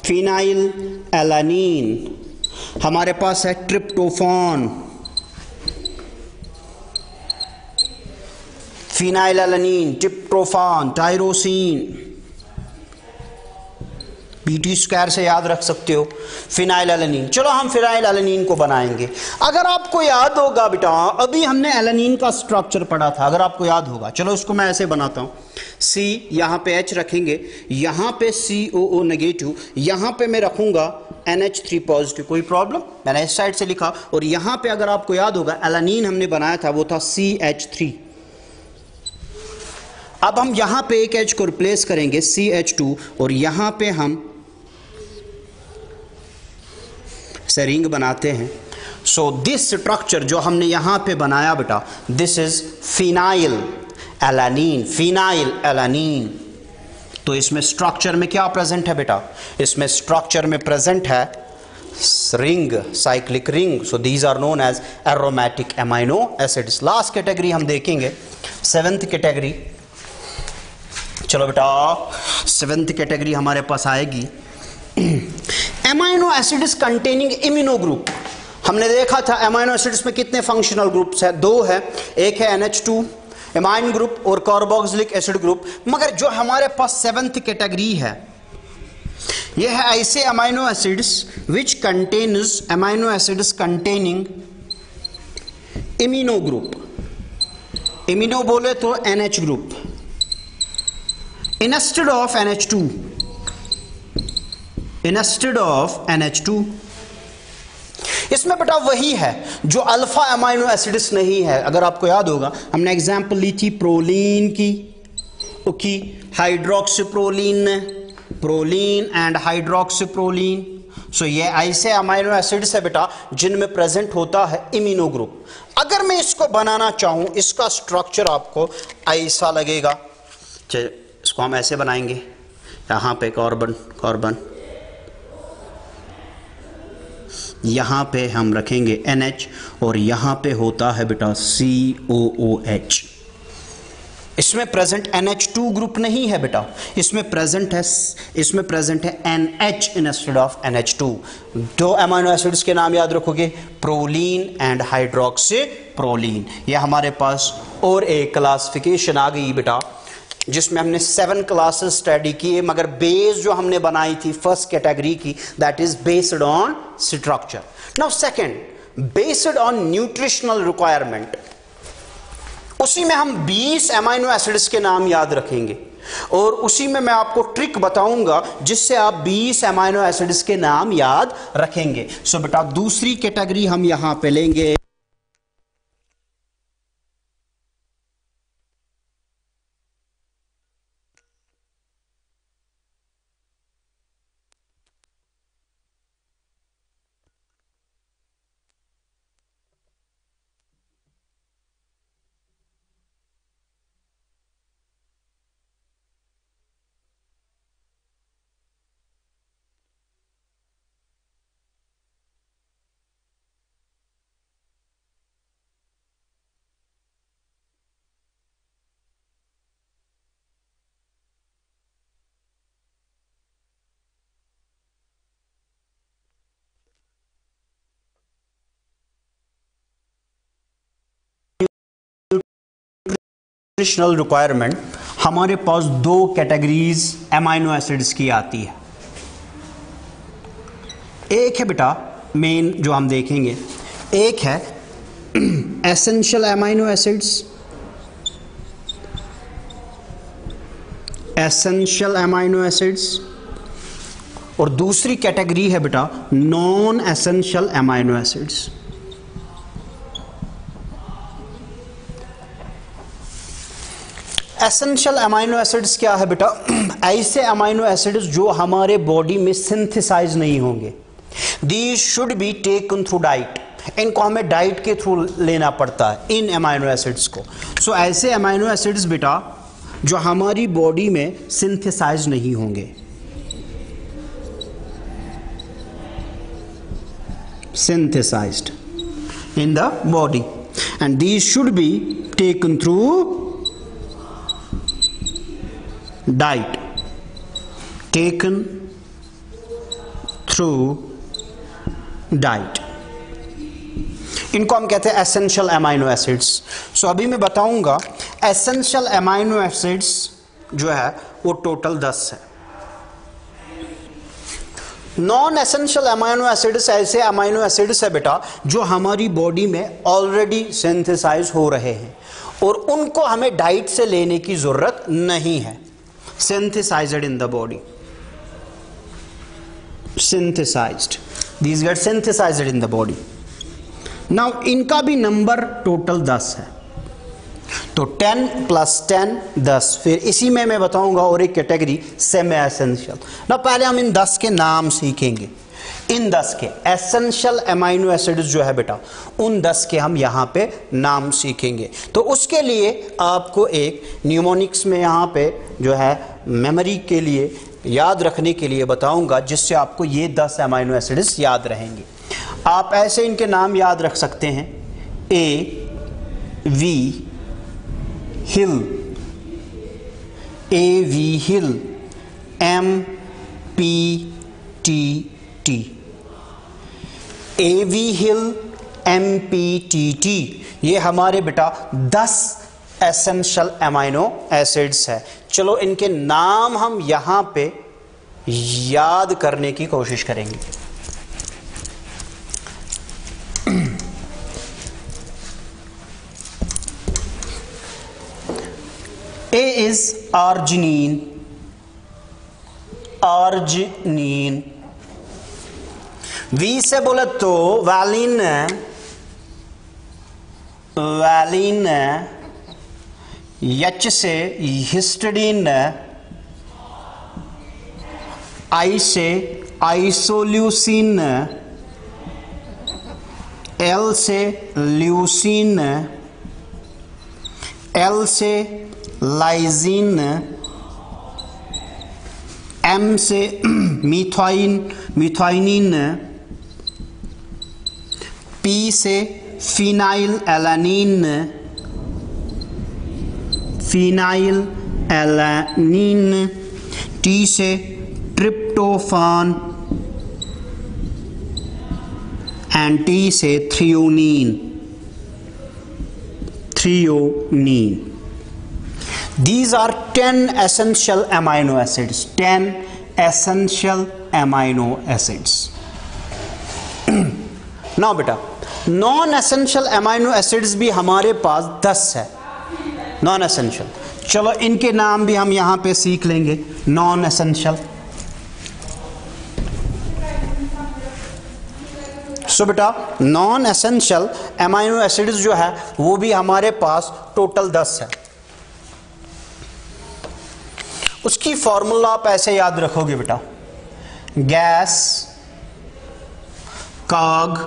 फिनाइल एलानीन, हमारे पास है tryptophan, phenyl alanine, tryptophan, tyrosine, PT² से याद रख सकते हो, फिनाइल एलानीन। चलो हम फिनाइल एलानीन को बनाएंगे। अगर आपको याद होगा बेटा, अभी हमने एलानीन का स्ट्रक्चर पढ़ा था, अगर आपको याद होगा, चलो इसको मैं ऐसे बनाता हूं, C यहां पे H रखेंगे, यहां पे COO नेगेटिव, यहां पे मैं रखूंगा NH3 पॉजिटिव, कोई प्रॉब्लम, मैंने इस साइड से लिखा। और यहां पे अगर आपको याद होगा एलानीन हमने बनाया था, वो था CH3। अब हम यहां पे एक H को रिप्लेस करेंगे CH2, और यहां पे हम से रिंग बनाते हैं। सो दिस स्ट्रक्चर जो हमने यहां पे बनाया बेटा, this is phenyl alanine, phenyl alanine. तो इसमें स्ट्रक्चर में क्या प्रेजेंट है बेटा, इसमें स्ट्रक्चर में प्रेजेंट है ring, cyclic ring. So these are known as aromatic amino acids. Last category हम देखेंगे, 7th कैटेगरी। चलो बेटा 7th कैटेगरी हमारे पास आएगी amino acids containing immuno group. हमने देखा था अमाइनो एसिड्स में कितने फंक्शनल ग्रुप्स है, 2 है, एक है NH2 एमाइन ग्रुप और कार्बोक्सिलिक एसिड ग्रुप। मगर जो हमारे पास 7th कैटेगरी है, यह है ऐसे amino acids which contains amino acids containing immuno group. Immuno बोले तो NH group instead of NH2, instead of NH2। इसमें बेटा वही है जो अल्फा अमाइनो एसिड्स नहीं है। अगर आपको याद होगा हमने एग्जांपल ली थी प्रोलीन की, हाइड्रोक्सीप्रोलीन, प्रोलीन एंड हाइड्रोक्सीप्रोलीन। सो ये ऐसे अमाइनो एसिड्स है बेटा जिनमें प्रेजेंट होता है इम्यूनो ग्रुप। अगर मैं इसको बनाना चाहूं, इसका स्ट्रक्चर आपको ऐसा लगेगा, चलिए इसको हम ऐसे बनाएंगे, यहां पे कार्बन कार्बन, यहां पे हम रखेंगे NH और यहां पे होता है बेटा COOH। इसमें प्रेजेंट NH2 ग्रुप नहीं है बेटा, इसमें प्रेजेंट है NH इंस्टेड ऑफ NH2। दो अमीनो एसिड्स के नाम याद रखोगे, प्रोलीन एंड हाइड्रोक्सी प्रोलीन। ये हमारे पास और एक क्लासिफिकेशन आ गई बेटा, जिसमें हमने 7 क्लासेस स्टडी किए, मगर बेस जो हमने बनाई थी फर्स्ट कैटेगरी की, that is based on structure. Now second, based on nutritional requirement, उसी में हम 20 अमीनो एसिड्स के नाम याद रखेंगे और उसी में मैं आपको ट्रिक बताऊंगा जिससे आप 20 अमीनो एसिड्स के नाम याद रखेंगे। सो बेटा दूसरी कैटेगरी हम यहां पे लेंगे, न्यूट्रिशनल रिक्वायरमेंट हमारे पास 2 कैटेगरीज अमीनो एसिड्स की आती है। एक है बेटा मेन जो हम देखेंगे, एक है essential amino acids, essential amino acids, और दूसरी कैटेगरी है बेटा non essential amino acids. Essential amino acids क्या है बेटा? ऐसे अमीनो एसिड्स जो हमारे बॉडी में सिंथेसाइज नहीं होंगे। These should be taken through diet, इनको हमें डाइट के थ्रू लेना पड़ता है इन अमीनो एसिड्स को। सो ऐसे अमीनो एसिड्स बेटा जो हमारी बॉडी में सिंथेसाइज नहीं होंगे, synthesized in the body, and these should be taken through diet, taken through diet। इनको हम कहते हैं एसेंशियल अमीनो एसिड्स। सो अभी मैं बताऊंगा एसेंशियल अमीनो एसिड्स जो है वो टोटल 10 है। नॉन एसेंशियल अमीनो एसिड्स ऐसे अमीनो एसिड्स है बेटा जो हमारी बॉडी में ऑलरेडी सिंथेसाइज हो रहे हैं और उनको हमें डाइट से लेने की जरूरत नहीं है। Synthesized in the body, synthesized, these get synthesized in the body. Now इनका भी नंबर टोटल 10 है, तो 10 + 10 10। फिर इसी में मैं बताऊंगा और एक कैटेगरी सेमी एसेंशियल। ना पहले हम इन 10 के नाम सीखेंगे। इन 10 के एसेंशियल अमीनो एसिड्स जो है बेटा उन 10 के हम यहाँ पे नाम सीखेंगे। तो उसके लिए आपको एक न्यूमोनिक्स में यहाँ पे जो है मेमोरी के लिए याद रखने के लिए बताऊंगा, जिससे आपको ये 10 अमीनो एसिड्स याद रहेंगे। आप ऐसे इनके नाम याद रख सकते हैं, AV हिल, AV हिल, MPTT, AV हिल, MPTT, ये हमारे बेटा 10 एसेंशियल अमीनो एसिड्स है। चलो इनके नाम हम यहां पे याद करने की कोशिश करेंगे। A is arginine, arginine। V से बोले तो वैलिन, वैलिन। H से हिस्टिडीन, I से आइसोल्यूसिन, L से ल्यूसिन, L से लाइजिन, M से मिथाइनिन, P से फिनाइल एलानिन, T से ट्रिप्टोफान एंड T से थ्रियोनीन। These are 10 essential amino acids. 10 essential amino acids. Now बेटा नॉन एसेंशियल अमाइनो एसिड्स भी हमारे पास 10 है, नॉन एसेंशियल। चलो इनके नाम भी हम यहां पे सीख लेंगे। नॉन एसेंशियल, सो बेटा नॉन एसेंशियल अमाइनो एसिड्स जो है वो भी हमारे पास टोटल 10 है। उसकी फॉर्मूला आप ऐसे याद रखोगे बेटा, gas कॉग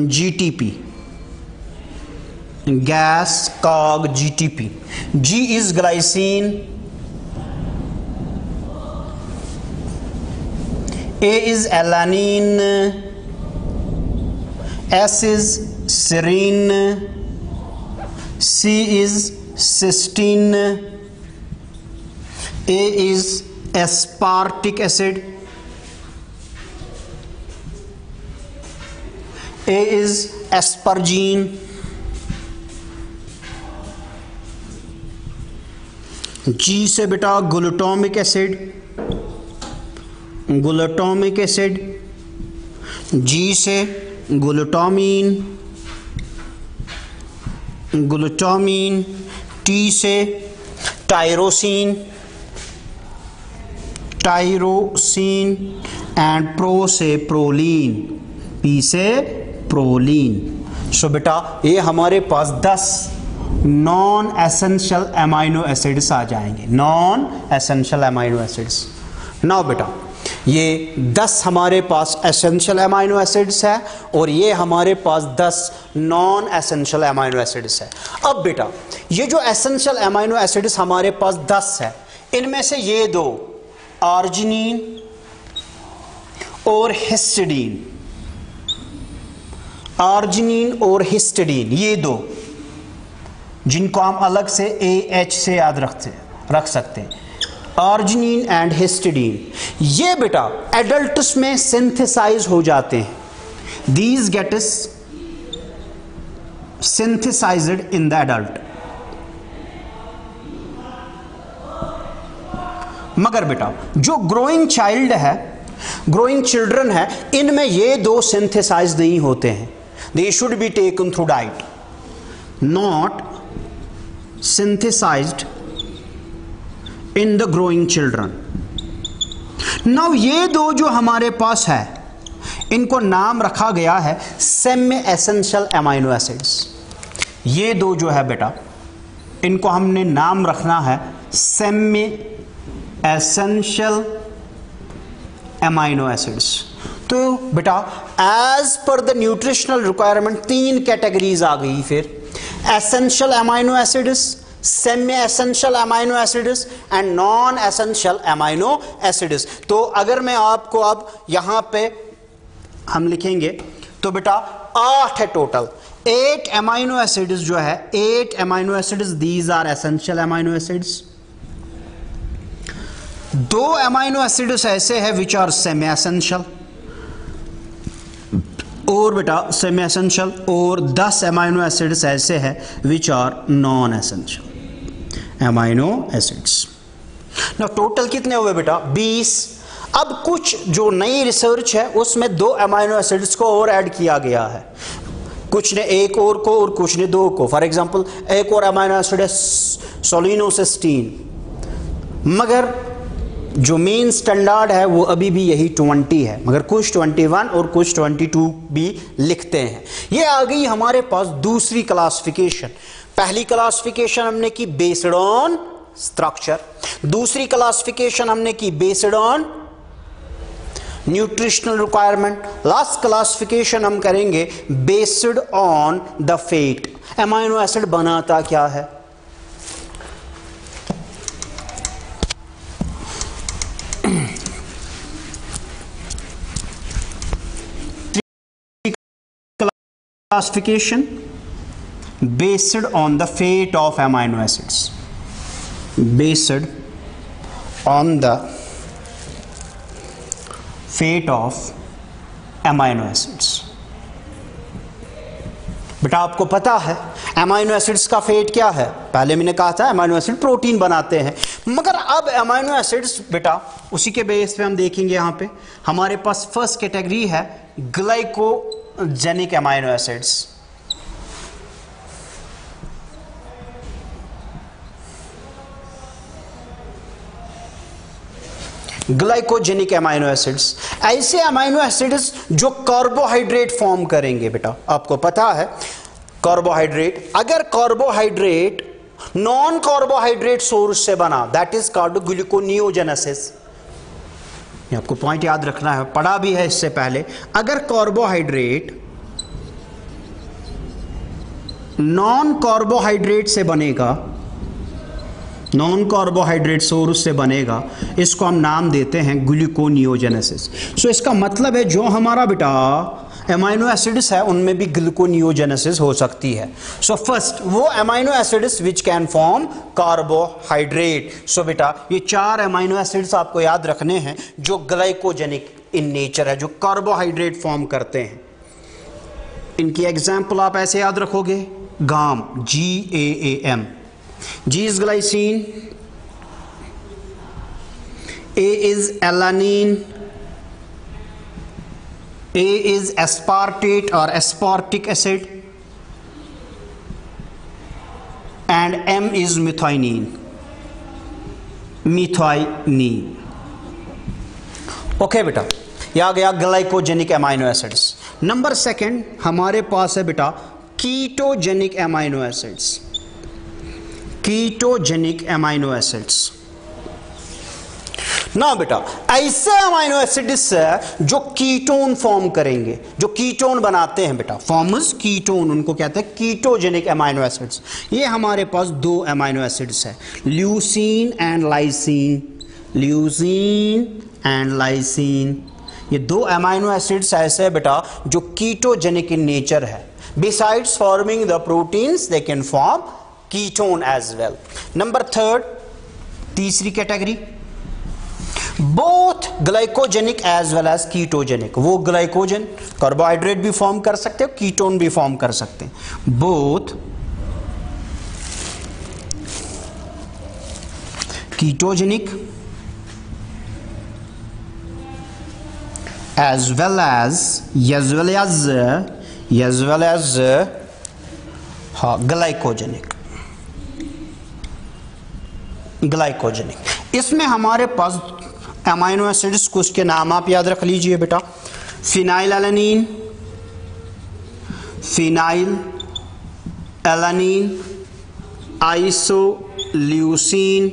GTP, gas कॉग GTP। G is glycine, A is alanine, S is serine, C is cysteine, A is aspartic acid, A is aspargine, G से बेटा ग्लूटामिक एसिड, G से ग्लूटामीन, T से टायरोसिन एंड प्रो से प्रोलीन, P से प्रोलीन। सो बेटा ये हमारे पास 10 नॉन एसेंशियल अमाइनो एसिड्स आ जाएंगे, non essential amino acids. Now बेटा ये 10 हमारे पास एसेंशियल अमाइनो एसिड्स है और ये हमारे पास 10 नॉन एसेंशियल अमाइनो एसिड्स है। अब बेटा ये जो एसेंशियल अमाइनो एसिड्स हमारे पास 10 है, इनमें से ये दो आर्जिनिन और हिस्टिडीन, ये दो जिनको हम अलग से AH से याद रख सकते हैं, आर्जिनिन एंड हिस्टिडीन। ये बेटा एडल्ट्स में सिंथेसाइज हो जाते हैं, these gets synthesized in the adult. मगर बेटा जो ग्रोइंग चिल्ड्रन है, इनमें ये दो सिंथेसाइज नहीं होते हैं, they should be taken through diet, not synthesized in the growing children. Now ये दो जो हमारे पास है इनको नाम रखा गया है सेमी एसेंशियल अमाइनो एसिड्स। ये दो जो है बेटा इनको हमने नाम रखना है सेमी एसेंशियल अमाइनो एसिड्स। तो बेटा as per the nutritional requirement 3 categories आ गई, फिर essential amino acids, semi essential amino acids and non essential amino acids. तो अगर मैं आपको अब यहां पे हम लिखेंगे तो बेटा 8 है टोटल, 8 अमाइनो एसिड्स जो है, 8 amino acids, these are essential amino acids. 2 amino acids ऐसे हैं विच आर सेमी एसेंशियल और बेटा सेमी एसेंशियल, और 10 अमाइनो एसिड्स ऐसे हैं which are non essential amino acids. ना टोटल कितने हुए बेटा 20। अब कुछ जो नई रिसर्च है उसमें 2 अमाइनो एसिड्स को और ऐड किया गया है, कुछ ने एक और को और कुछ ने 2 को। फॉर एग्जांपल एक और अमाइनो एसिड है सोलिनोसिस्टीन, मगर जो मेन स्टैंडर्ड है वो अभी भी यही 20 है, मगर कुछ 21 और कुछ 22 भी लिखते हैं। ये आ गई हमारे पास दूसरी क्लासिफिकेशन। पहली क्लासिफिकेशन हमने की बेस्ड ऑन स्ट्रक्चर, दूसरी क्लासिफिकेशन हमने की based on nutritional requirement. Last classification हम करेंगे based on the fate. Amino acid बनाता क्या है? Classification based on the fate of amino acids, based on the fate of amino acids. बेटा आपको पता है एमाइनो एसिड्स का फेट क्या है? पहले मैंने कहा था एमाइनो एसिड प्रोटीन बनाते हैं, मगर अब एमाइनो एसिड्स बेटा उसी के बेस पे हम देखेंगे। यहां पे हमारे पास फर्स्ट कैटेगरी है ग्लाइकोजेनिक एमाइनो एसिड्स। ग्लाइकोजेनिक अमाइनो एसिड्स, ऐसे अमाइनो एसिड्स जो कार्बोहाइड्रेट फॉर्म करेंगे। बेटा आपको पता है कार्बोहाइड्रेट, अगर कार्बोहाइड्रेट नॉन कार्बोहाइड्रेट सोर्स से बना, दैट इज कॉल्ड ग्लूकोनियोजेनेसिस। आपको पॉइंट याद रखना है, पढ़ा भी है इससे पहले। अगर कार्बोहाइड्रेट नॉन कार्बोहाइड्रेट से बनेगा, नॉन कार्बोहाइड्रेट सोर्स से बनेगा, इसको हम नाम देते हैं ग्लूकोनियोजेनेसिस। सो इसका मतलब है जो हमारा बेटा एमाइनो एसिड्स है उनमें भी ग्लूकोनियोजेनेसिस हो सकती है। सो फर्स्ट वो amino acids which can form carbohydrate. So बेटा ये 4 एमाइनो एसिड्स आपको याद रखने हैं जो ग्लाइकोजेनिक इन नेचर है, जो कार्बोहाइड्रेट फॉर्म करते हैं। इनकी एग्जाम्पल आप ऐसे याद रखोगे, गाम GAAM, G is glycine, A is alanine, A is aspartate or aspartic acid, and M is methionine, methionine। Okay बेटा ये आ गया ग्लाइकोजेनिक एमाइनो एसिड्स। नंबर सेकंड हमारे पास है बेटा ketogenic amino acids. Ketogenic amino acids ना बेटा ऐसे अमाइनो एसिड्स है जो कीटोन फॉर्म करेंगे, जो कीटोन बनाते हैं बेटा, फॉर्म्स कीटोन, उनको कहते हैं कीटोजेनिक अमाइनो एसिड्स। ये हमारे पास 2 अमाइनो एसिड्स है, leucine and lysine, leucine and lysine. ये 2 अमाइनो एसिड्स ऐसे बेटा जो कीटोजेनिक इन नेचर है। Besides forming the proteins they can form ketone as well. Number third, तीसरी category, both glycogenic as well as ketogenic. वो ग्लाइकोजन कार्बोहाइड्रेट भी फॉर्म कर सकते हो, कीटोन भी फॉर्म कर सकते हैं। Both ketogenic as well as glycogenic. इसमें हमारे पास अमाइनो एसिड्स को उसके नाम आप याद रख लीजिए बेटा, phenylalanine, phenylalanine, isoleucine,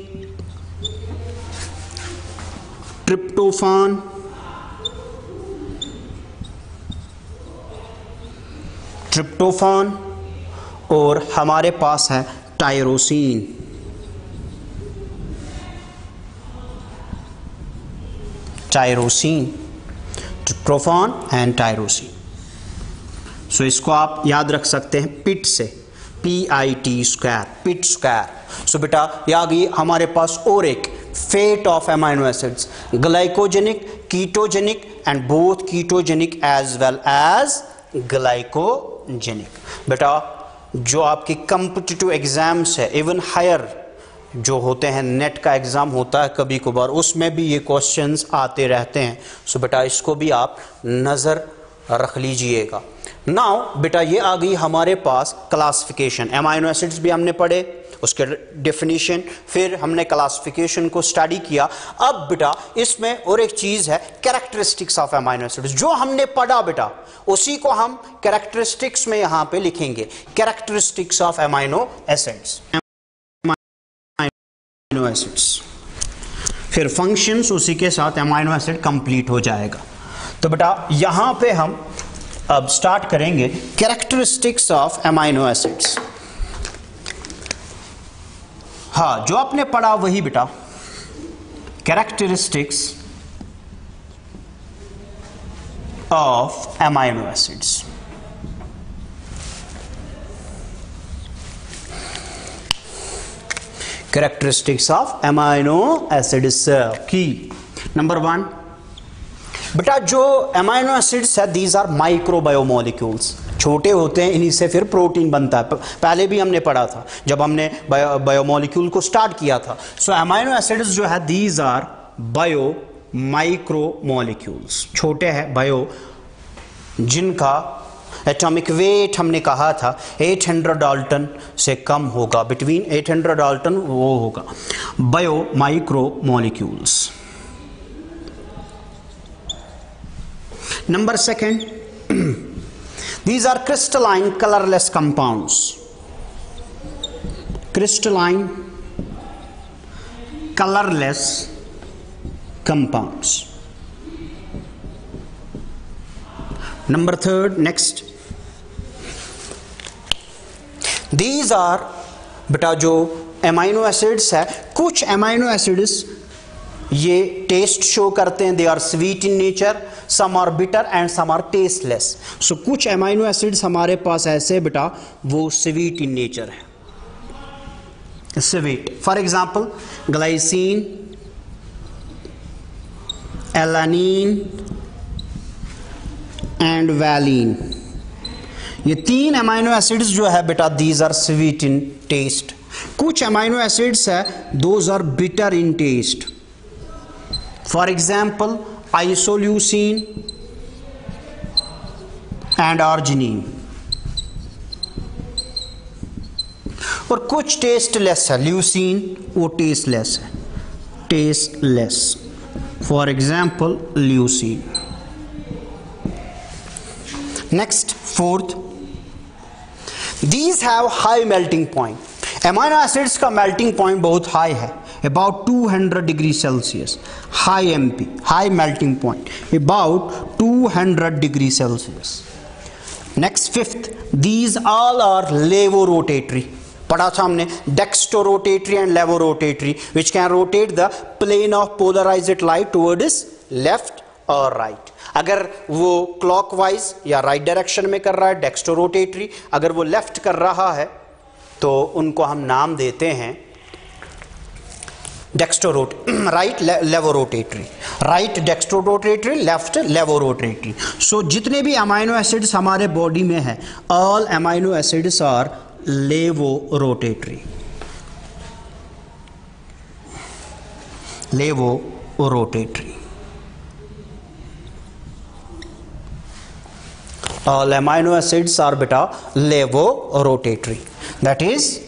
tryptophan, tryptophan, और हमारे पास है tyrosine. Tyrosine, tryptophan and tyrosine. So इसको आप याद रख सकते हैं पिट से, PIT², पिट स्क्वायर। सो बेटा ये आ गई हमारे पास और एक fate of amino acids, glycogenic, ketogenic and both ketogenic as well as glycogenic. बेटा जो आपकी कॉम्पिटिटिव एग्जाम्स है, इवन हायर जो होते हैं, नेट का एग्जाम होता है कभी कभार, उसमें भी ये क्वेश्चंस आते रहते हैं। सो बेटा इसको भी आप नज़र रख लीजिएगा। नाउ बेटा ये आ गई हमारे पास क्लासिफिकेशन। अमाइनो एसिड्स भी हमने पढ़े, उसके डेफिनेशन, फिर हमने क्लासिफिकेशन को स्टडी किया। अब बेटा इसमें और एक चीज़ है कैरेक्टरिस्टिक्स ऑफ अमाइनो एसिड्स। जो हमने पढ़ा बेटा उसी को हम कैरेक्टरिस्टिक्स में यहाँ पे लिखेंगे, characteristics of amino acids. Amino acids फिर फंक्शंस उसी के साथ अमाइनो एसिड कंप्लीट हो जाएगा। तो बेटा यहां पे हम अब स्टार्ट करेंगे कैरेक्टरिस्टिक्स ऑफ अमाइनो एसिड्स। हाँ, जो आपने पढ़ा वही बेटा, characteristics of amino acids. Characteristics of amino acids की नंबर 1 बेटा, जो अमाइनो एसिड्स है दीज आर माइक्रो बायोमोलिक्यूल्स, छोटे होते हैं, इन्हीं से फिर प्रोटीन बनता है। पहले भी हमने पढ़ा था जब हमने बायोमोलिक्यूल को स्टार्ट किया था। सो अमाइनो एसिड्स जो है these are bio micro molecules, छोटे हैं बायो, जिनका एटॉमिक वेट हमने कहा था 800 डाल्टन से कम होगा, बिटवीन 800 डाल्टन वो होगा, bio micro molecules. Number 2, these are crystalline colorless compounds, crystalline colorless compounds. Number 3, next, these are बेटा जो अमाइनो एसिड्स है, कुछ अमाइनो एसिड्स ये टेस्ट शो करते हैं, they are sweet in nature, some are bitter and some are tasteless. So कुछ अमाइनो एसिड्स हमारे पास ऐसे बेटा वो स्वीट इन नेचर है, sweet. For example glycine, alanine and valine, ये 3 अमाइनो एसिड्स जो है बेटा these are sweet in taste. कुछ अमाइनो एसिड्स है those are bitter in taste. For example, isoleucine and arginine। और कुछ टेस्टलेस है, ल्यूसीन वो टेस्टलेस है, tasteless, for example leucine. Next 4th, these have high melting point। Amino acids का मेल्टिंग पॉइंट बहुत हाई है, about 200 degree Celsius, high MP, high melting point, about 200 degree Celsius. Next 5th, these all are levorotatory। पढ़ा था हमने dextrorotatory and levorotatory, which can rotate the plane of polarized light towards left or right। अगर वो clockwise या right direction में कर रहा है dextrorotatory, अगर वो left कर रहा है तो उनको हम नाम देते हैं right levorotatory, right dextrorotatory, left levorotatory. So जितने भी अमाइनो एसिड्स हमारे बॉडी में है, all amino acids are levorotatory, levorotatory. All amino acids are बेटा levorotatory, that is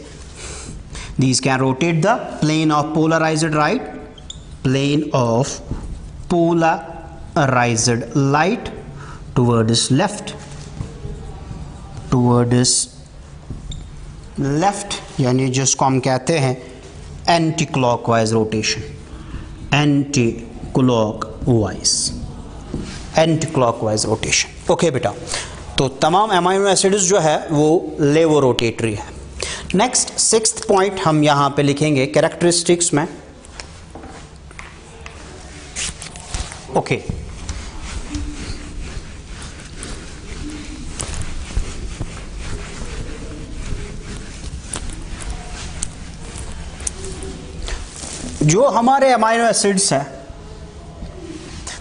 these can rotate the plane of polarized light, plane of polarized light towards left, towards left, यानी जिसको हम कहते हैं anti clockwise rotation, anti clockwise, anti clockwise rotation. Okay बेटा, तो तमाम अमाइनो एसिड्स जो है वो लेवोरोटेटरी है। नेक्स्ट 6th पॉइंट हम यहां पे लिखेंगे कैरेक्टरिस्टिक्स में। ओके, जो हमारे अमाइनो एसिड्स हैं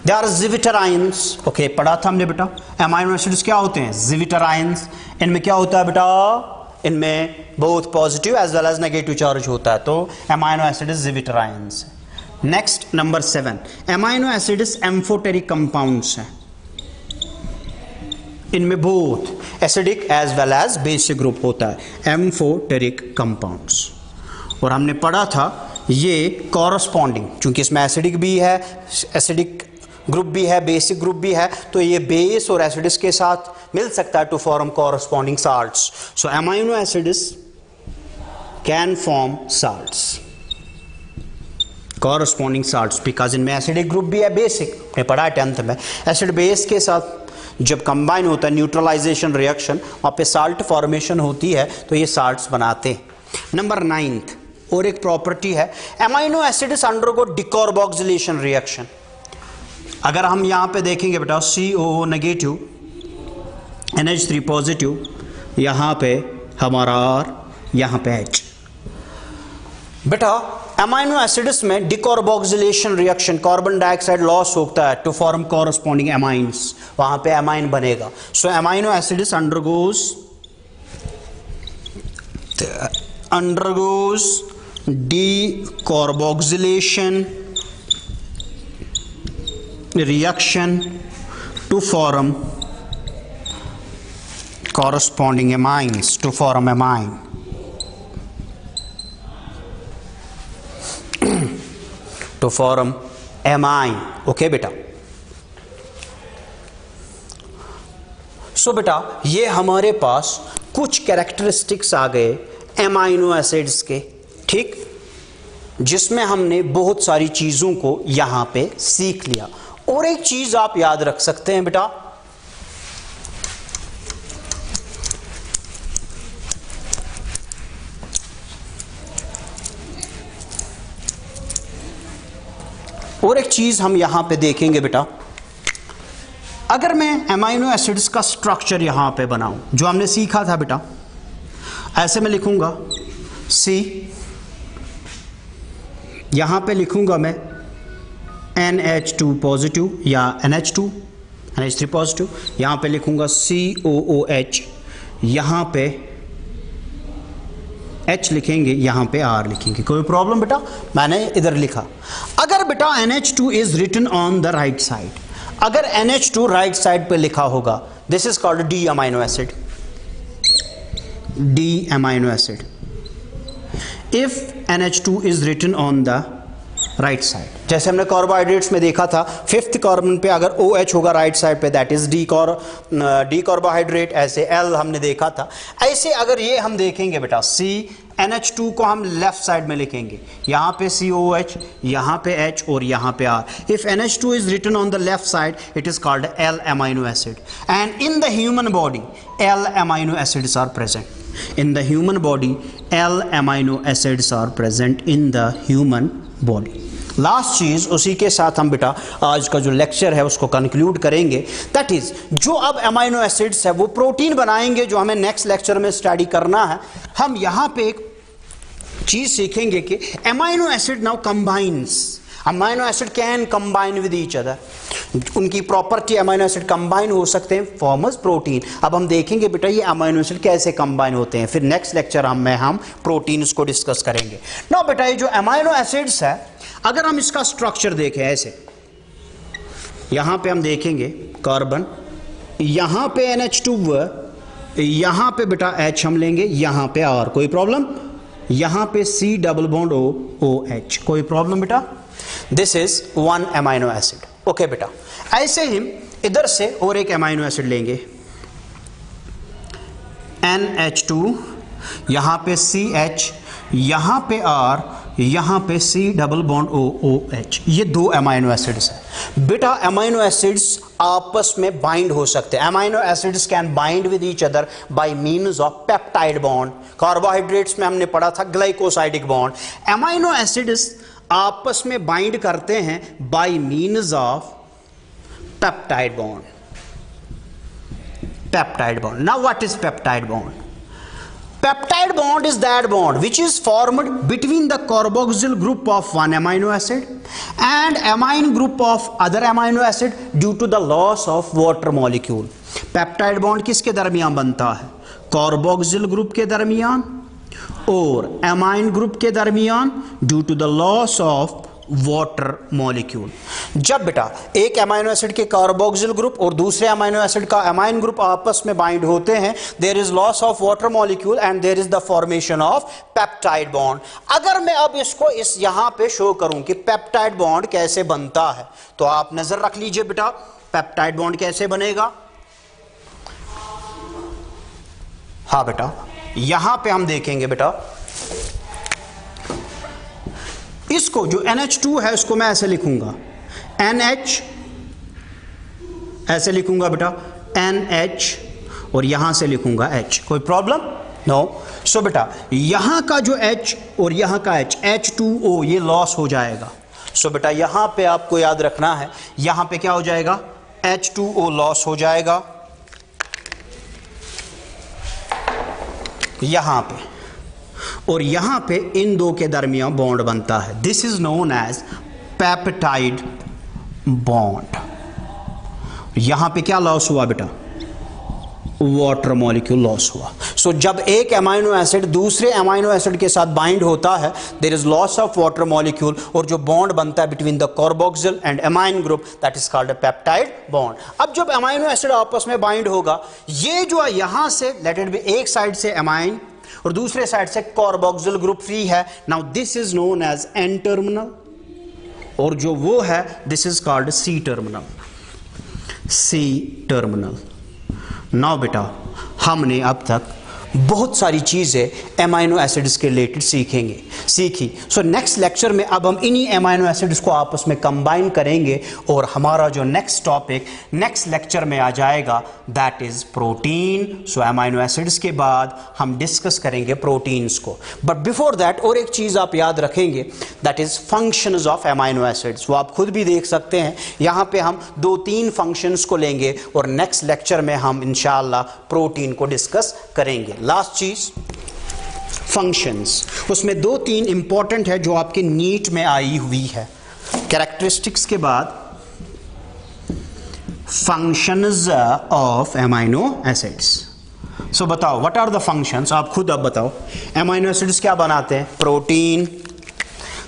दे आर ज़िविटराइंस। ओके, पढ़ा था हमने बेटा अमाइनो एसिड्स क्या होते हैं, ज़िविटराइंस। इनमें क्या होता है बेटा, इनमें बहुत positive as well as negative charge होता है, तो amino acids zwitterions. Next number 7, amino acids amphoteric compounds हैं, इनमें both acidic as well as basic group होता है, एम्फोटेरिक कंपाउंड्स। और हमने पढ़ा था ये कॉरस्पॉन्डिंग, चूंकि इसमें एसिडिक भी है, एसिडिक ग्रुप भी है, बेसिक ग्रुप भी है, तो ये बेस और एसिड्स के साथ मिल सकता है to form corresponding salts. So amino acids can form salts, corresponding salts, because इनमें एसिडिक ग्रुप भी है, बेसिक आपने पढ़ा है 10th में, एसिड बेस के साथ जब कंबाइन होता है न्यूट्रलाइजेशन रिएक्शन, वहाँ पे साल्ट फॉर्मेशन होती है, तो ये साल्ट्स बनाते हैं। नंबर 9th और एक प्रॉपर्टी है, amino acids undergo decarboxylation reaction. अगर हम यहाँ पे देखेंगे बेटा COO नेगेटिव, NH3 पॉजिटिव, यहाँ पे हमारा R, यहाँ पे H। बेटा अमाइनो एसिड्स में decarboxylation reaction, carbon dioxide loss होता है टू फॉर्म कॉरस्पॉन्डिंग एमाइंस, वहां पे एमाइन बनेगा। So amino acids undergoes decarboxylation reaction to form corresponding amines, to form amine, to form amine। Okay बेटा, सो बेटा ये हमारे पास कुछ कैरेक्टरिस्टिक्स आ गए एमाइनो एसिड्स के, ठीक, जिसमें हमने बहुत सारी चीजों को यहां पे सीख लिया। और एक चीज आप याद रख सकते हैं बेटा, और एक चीज हम यहां पे देखेंगे बेटा, अगर मैं एमाइनो एसिड्स का स्ट्रक्चर यहां पे बनाऊं जो हमने सीखा था बेटा, ऐसे मैं लिखूंगा C, यहां पे लिखूंगा मैं NH2 पॉजिटिव या NH3 पॉजिटिव, यहां पे लिखूंगा COOH, यहां पे H लिखेंगे, यहां पे R लिखेंगे। कोई प्रॉब्लम बेटा? मैंने इधर लिखा। अगर बेटा NH2 is written on the right side, अगर NH2 राइट साइड पे लिखा होगा, this is called D amino acid, D amino acid. If NH2 is written on the right side, जैसे हमने कार्बोहाइड्रेट्स में देखा था, 5th कार्बन पे अगर OH होगा राइट साइड पे, दैट इज डी कार्बोहाइड्रेट, ऐसे L हमने देखा था। ऐसे अगर ये हम देखेंगे बेटा C, NH2 को हम लेफ्ट साइड में लिखेंगे, यहाँ पे COH, यहाँ पे H और यहाँ पे R। If NH2 is written on the left side, it is called L amino acid, and in the human body L amino acids are present. In the human body L amino acids are present in the human body। Last चीज उसी के साथ हम बेटा आज का जो लेक्चर है उसको कंक्लूड करेंगे, दैट इज जो अब अमाइनो एसिड्स है वो प्रोटीन बनाएंगे, जो हमें नेक्स्ट लेक्चर में स्टडी करना है। हम यहां पे एक चीज सीखेंगे कि amino acid now combines, amino acid can combine with each other, उनकी प्रॉपर्टी अमाइनो एसिड कंबाइन हो सकते हैं, फॉर्मस प्रोटीन। अब हम देखेंगे बेटा ये अमाइनो एसिड कैसे कंबाइन होते हैं, फिर नेक्स्ट लेक्चर हम प्रोटीन्स को डिस्कस करेंगे। नाउ बेटा ये जो अमाइनो एसिड्स है, अगर हम इसका स्ट्रक्चर देखें ऐसे, यहां पे हम देखेंगे कार्बन, यहां पे NH2, यहां पे बेटा H हम लेंगे, यहां पे R, कोई प्रॉब्लम? यहां पे C डबल बॉन्ड OH, कोई प्रॉब्लम बेटा? This is one amino acid. Okay बेटा, ऐसे ही इधर से और एक अमाइनो एसिड लेंगे, NH2, यहां पे CH, यहां पे R, यहां पे C डबल बॉन्ड OH, ये दो अमाइनो एसिड्स हैं बेटा। अमाइनो एसिड्स आपस में बाइंड हो सकते हैं, amino acids can bind with each other by means of peptide bond. Carbohydrates में हमने पढ़ा था ग्लाइकोसाइडिक बॉन्ड। अमाइनो एसिड्स आपस में बाइंड करते हैं by means of peptide bond. Peptide bond, now what is peptide bond? Peptide bond is that bond which is formed between the carboxyl group of one amino acid and amine group of other amino acid due to the loss of water molecule। Peptide bond किसके दरमियान बनता है? कार्बोक्सिल ग्रुप के दरमियान और amine ग्रुप के दरमियान due to the loss of water molecule. जब बेटा एक अमाइनो एसिड के कार्बोक्सिल ग्रुप और दूसरे अमाइनो एसिड का अमाइन ग्रुप आपस में बाइंड होते हैं, there is loss of water molecule and there is the formation of peptide bond. अगर मैं अब इसको इस यहां पे शो करूं कि पेप्टाइड बॉन्ड कैसे बनता है, तो आप नजर रख लीजिए बेटा, पेप्टाइड बॉन्ड कैसे बनेगा। हाँ बेटा, यहां पे हम देखेंगे बेटा, इसको जो NH2 है उसको मैं ऐसे लिखूंगा NH, ऐसे लिखूंगा बेटा NH, और यहां से लिखूंगा H। कोई प्रॉब्लम? नो। सो बेटा यहां का जो H और यहां का H, H2O, ये लॉस हो जाएगा। सो बेटा यहां पे आपको याद रखना है, यहां पे क्या हो जाएगा? H2O लॉस हो जाएगा यहां पे, और यहां पे इन दो के दरमियान बॉन्ड बनता है। This is known as peptide bond. यहां पे क्या लॉस हुआ बेटा? वाटर मॉलिक्यूल लॉस हुआ। सो जब एक अमाइनो एसिड दूसरे अमाइनो एसिड के साथ बाइंड होता है, there is loss of water molecule, और जो बॉन्ड बनता है between the carboxyl and amine group, that is called a peptide bond. अब जब अमाइनो एसिड आपस में बाइंड होगा, ये जो यहां से लेट इट बी, एक साइड से अमाइन और दूसरे साइड से कार्बोक्सिल ग्रुप फ्री है। Now this is known as N terminal, और जो वो है this is called C terminal, C terminal. Now बेटा हमने अब तक बहुत सारी चीज़ें अमाइनो एसिड्स के रिलेटेड सीखी। सो नेक्स्ट लेक्चर में अब हम इन्हीं अमाइनो एसिड्स को आपस में कंबाइन करेंगे, और हमारा जो नेक्स्ट टॉपिक नेक्स्ट लेक्चर में आ जाएगा that is protein. So amino acids के बाद हम डिस्कस करेंगे प्रोटीन्स को। बट बिफोर दैट और एक चीज़ आप याद रखेंगे, that is functions of amino acids. वो आप खुद भी देख सकते हैं, यहाँ पे हम 2-3 फंक्शंस को लेंगे, और नेक्स्ट लेक्चर में हम इंशाअल्लाह प्रोटीन को डिस्कस करेंगे। लास्ट चीज फंक्शंस, उसमें 2-3 इंपॉर्टेंट है जो आपके नीट में आई हुई है। कैरेक्टरिस्टिक्स के बाद फंक्शंस ऑफ अमाइनो एसिड्स। सो बताओ व्हाट आर द फंक्शंस? आप खुद अब बताओ। अमाइनो एसिड्स क्या बनाते हैं? Protein,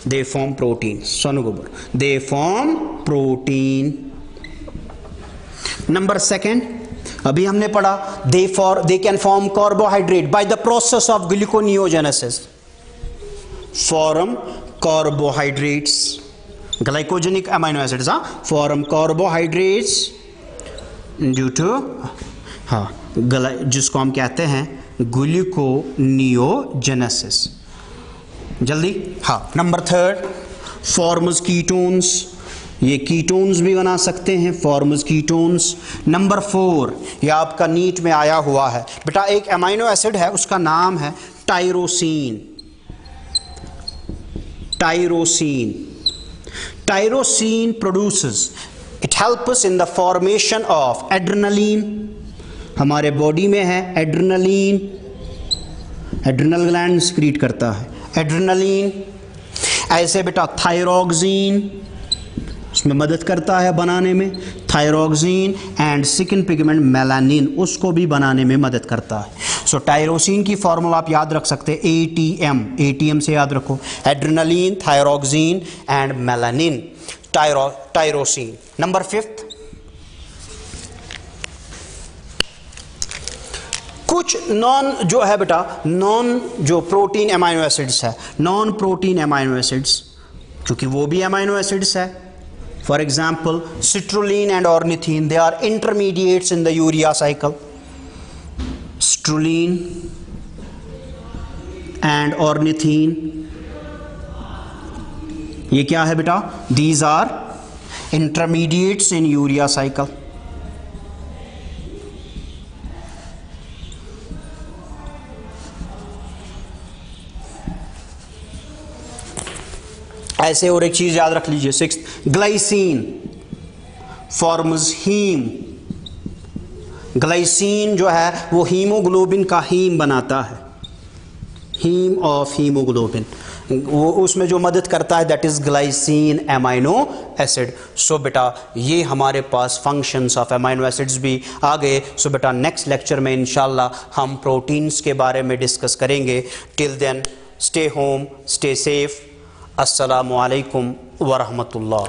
they form protein. सोनू गोबर, they form protein. Number second, अभी हमने पढ़ा they can form carbohydrate by the process of gluconeogenesis, form carbohydrates, glycogenic amino acids, form carbohydrates due to जिसको हम कहते हैं ग्लूकोनियोजेनेसिस। जल्दी, नंबर थर्ड, फॉर्म्स कीटोन्स, ये कीटोन्स भी बना सकते हैं, फॉर्म्स कीटोन्स। नंबर 4, ये आपका नीट में आया हुआ है बेटा, एक अमाइनो एसिड है उसका नाम है tyrosine. Tyrosine produces, it helps in the formation of adrenaline. हमारे बॉडी में है एड्रेनलिन, एड्रेनल ग्लैंड सिक्रीट करता है एड्रेनलिन। ऐसे बेटा थायरोक्सिन, उसमें मदद करता है बनाने में, thyroxine. And skin pigment melanin, उसको भी बनाने में मदद करता है। सो टायरोसिन की फॉर्मूला आप याद रख सकते हैं ATM से याद रखो, adrenaline, thyroxine and melanin, tyrosine. Number 5, कुछ नॉन जो है बेटा, नॉन जो प्रोटीन अमाइनो एसिड्स है, नॉन प्रोटीन अमाइनो एसिड्स, क्योंकि वो भी अमाइनो एसिड्स है। For example, citrulline and ornithine, they are intermediates in the urea cycle. Citrulline and ornithine, ये क्या है बेटा? These are intermediates in urea cycle. ऐसे और एक चीज याद रख लीजिए, 6th, glycine forms haem. Glycine जो है वो हीमोग्लोबिन का हीम बनाता है, हीम ऑफ हीमोग्लोबिन, वो उसमें जो मदद करता है that is glycine amino acid. So बेटा ये हमारे पास फंक्शंस ऑफ अमाइनो एसिड्स भी आ गए। सो बेटा नेक्स्ट लेक्चर में इंशाल्लाह हम प्रोटीन्स के बारे में डिस्कस करेंगे। Till then stay home, stay safe. अस्सलामु अलैकुम व रहमतुल्लाह।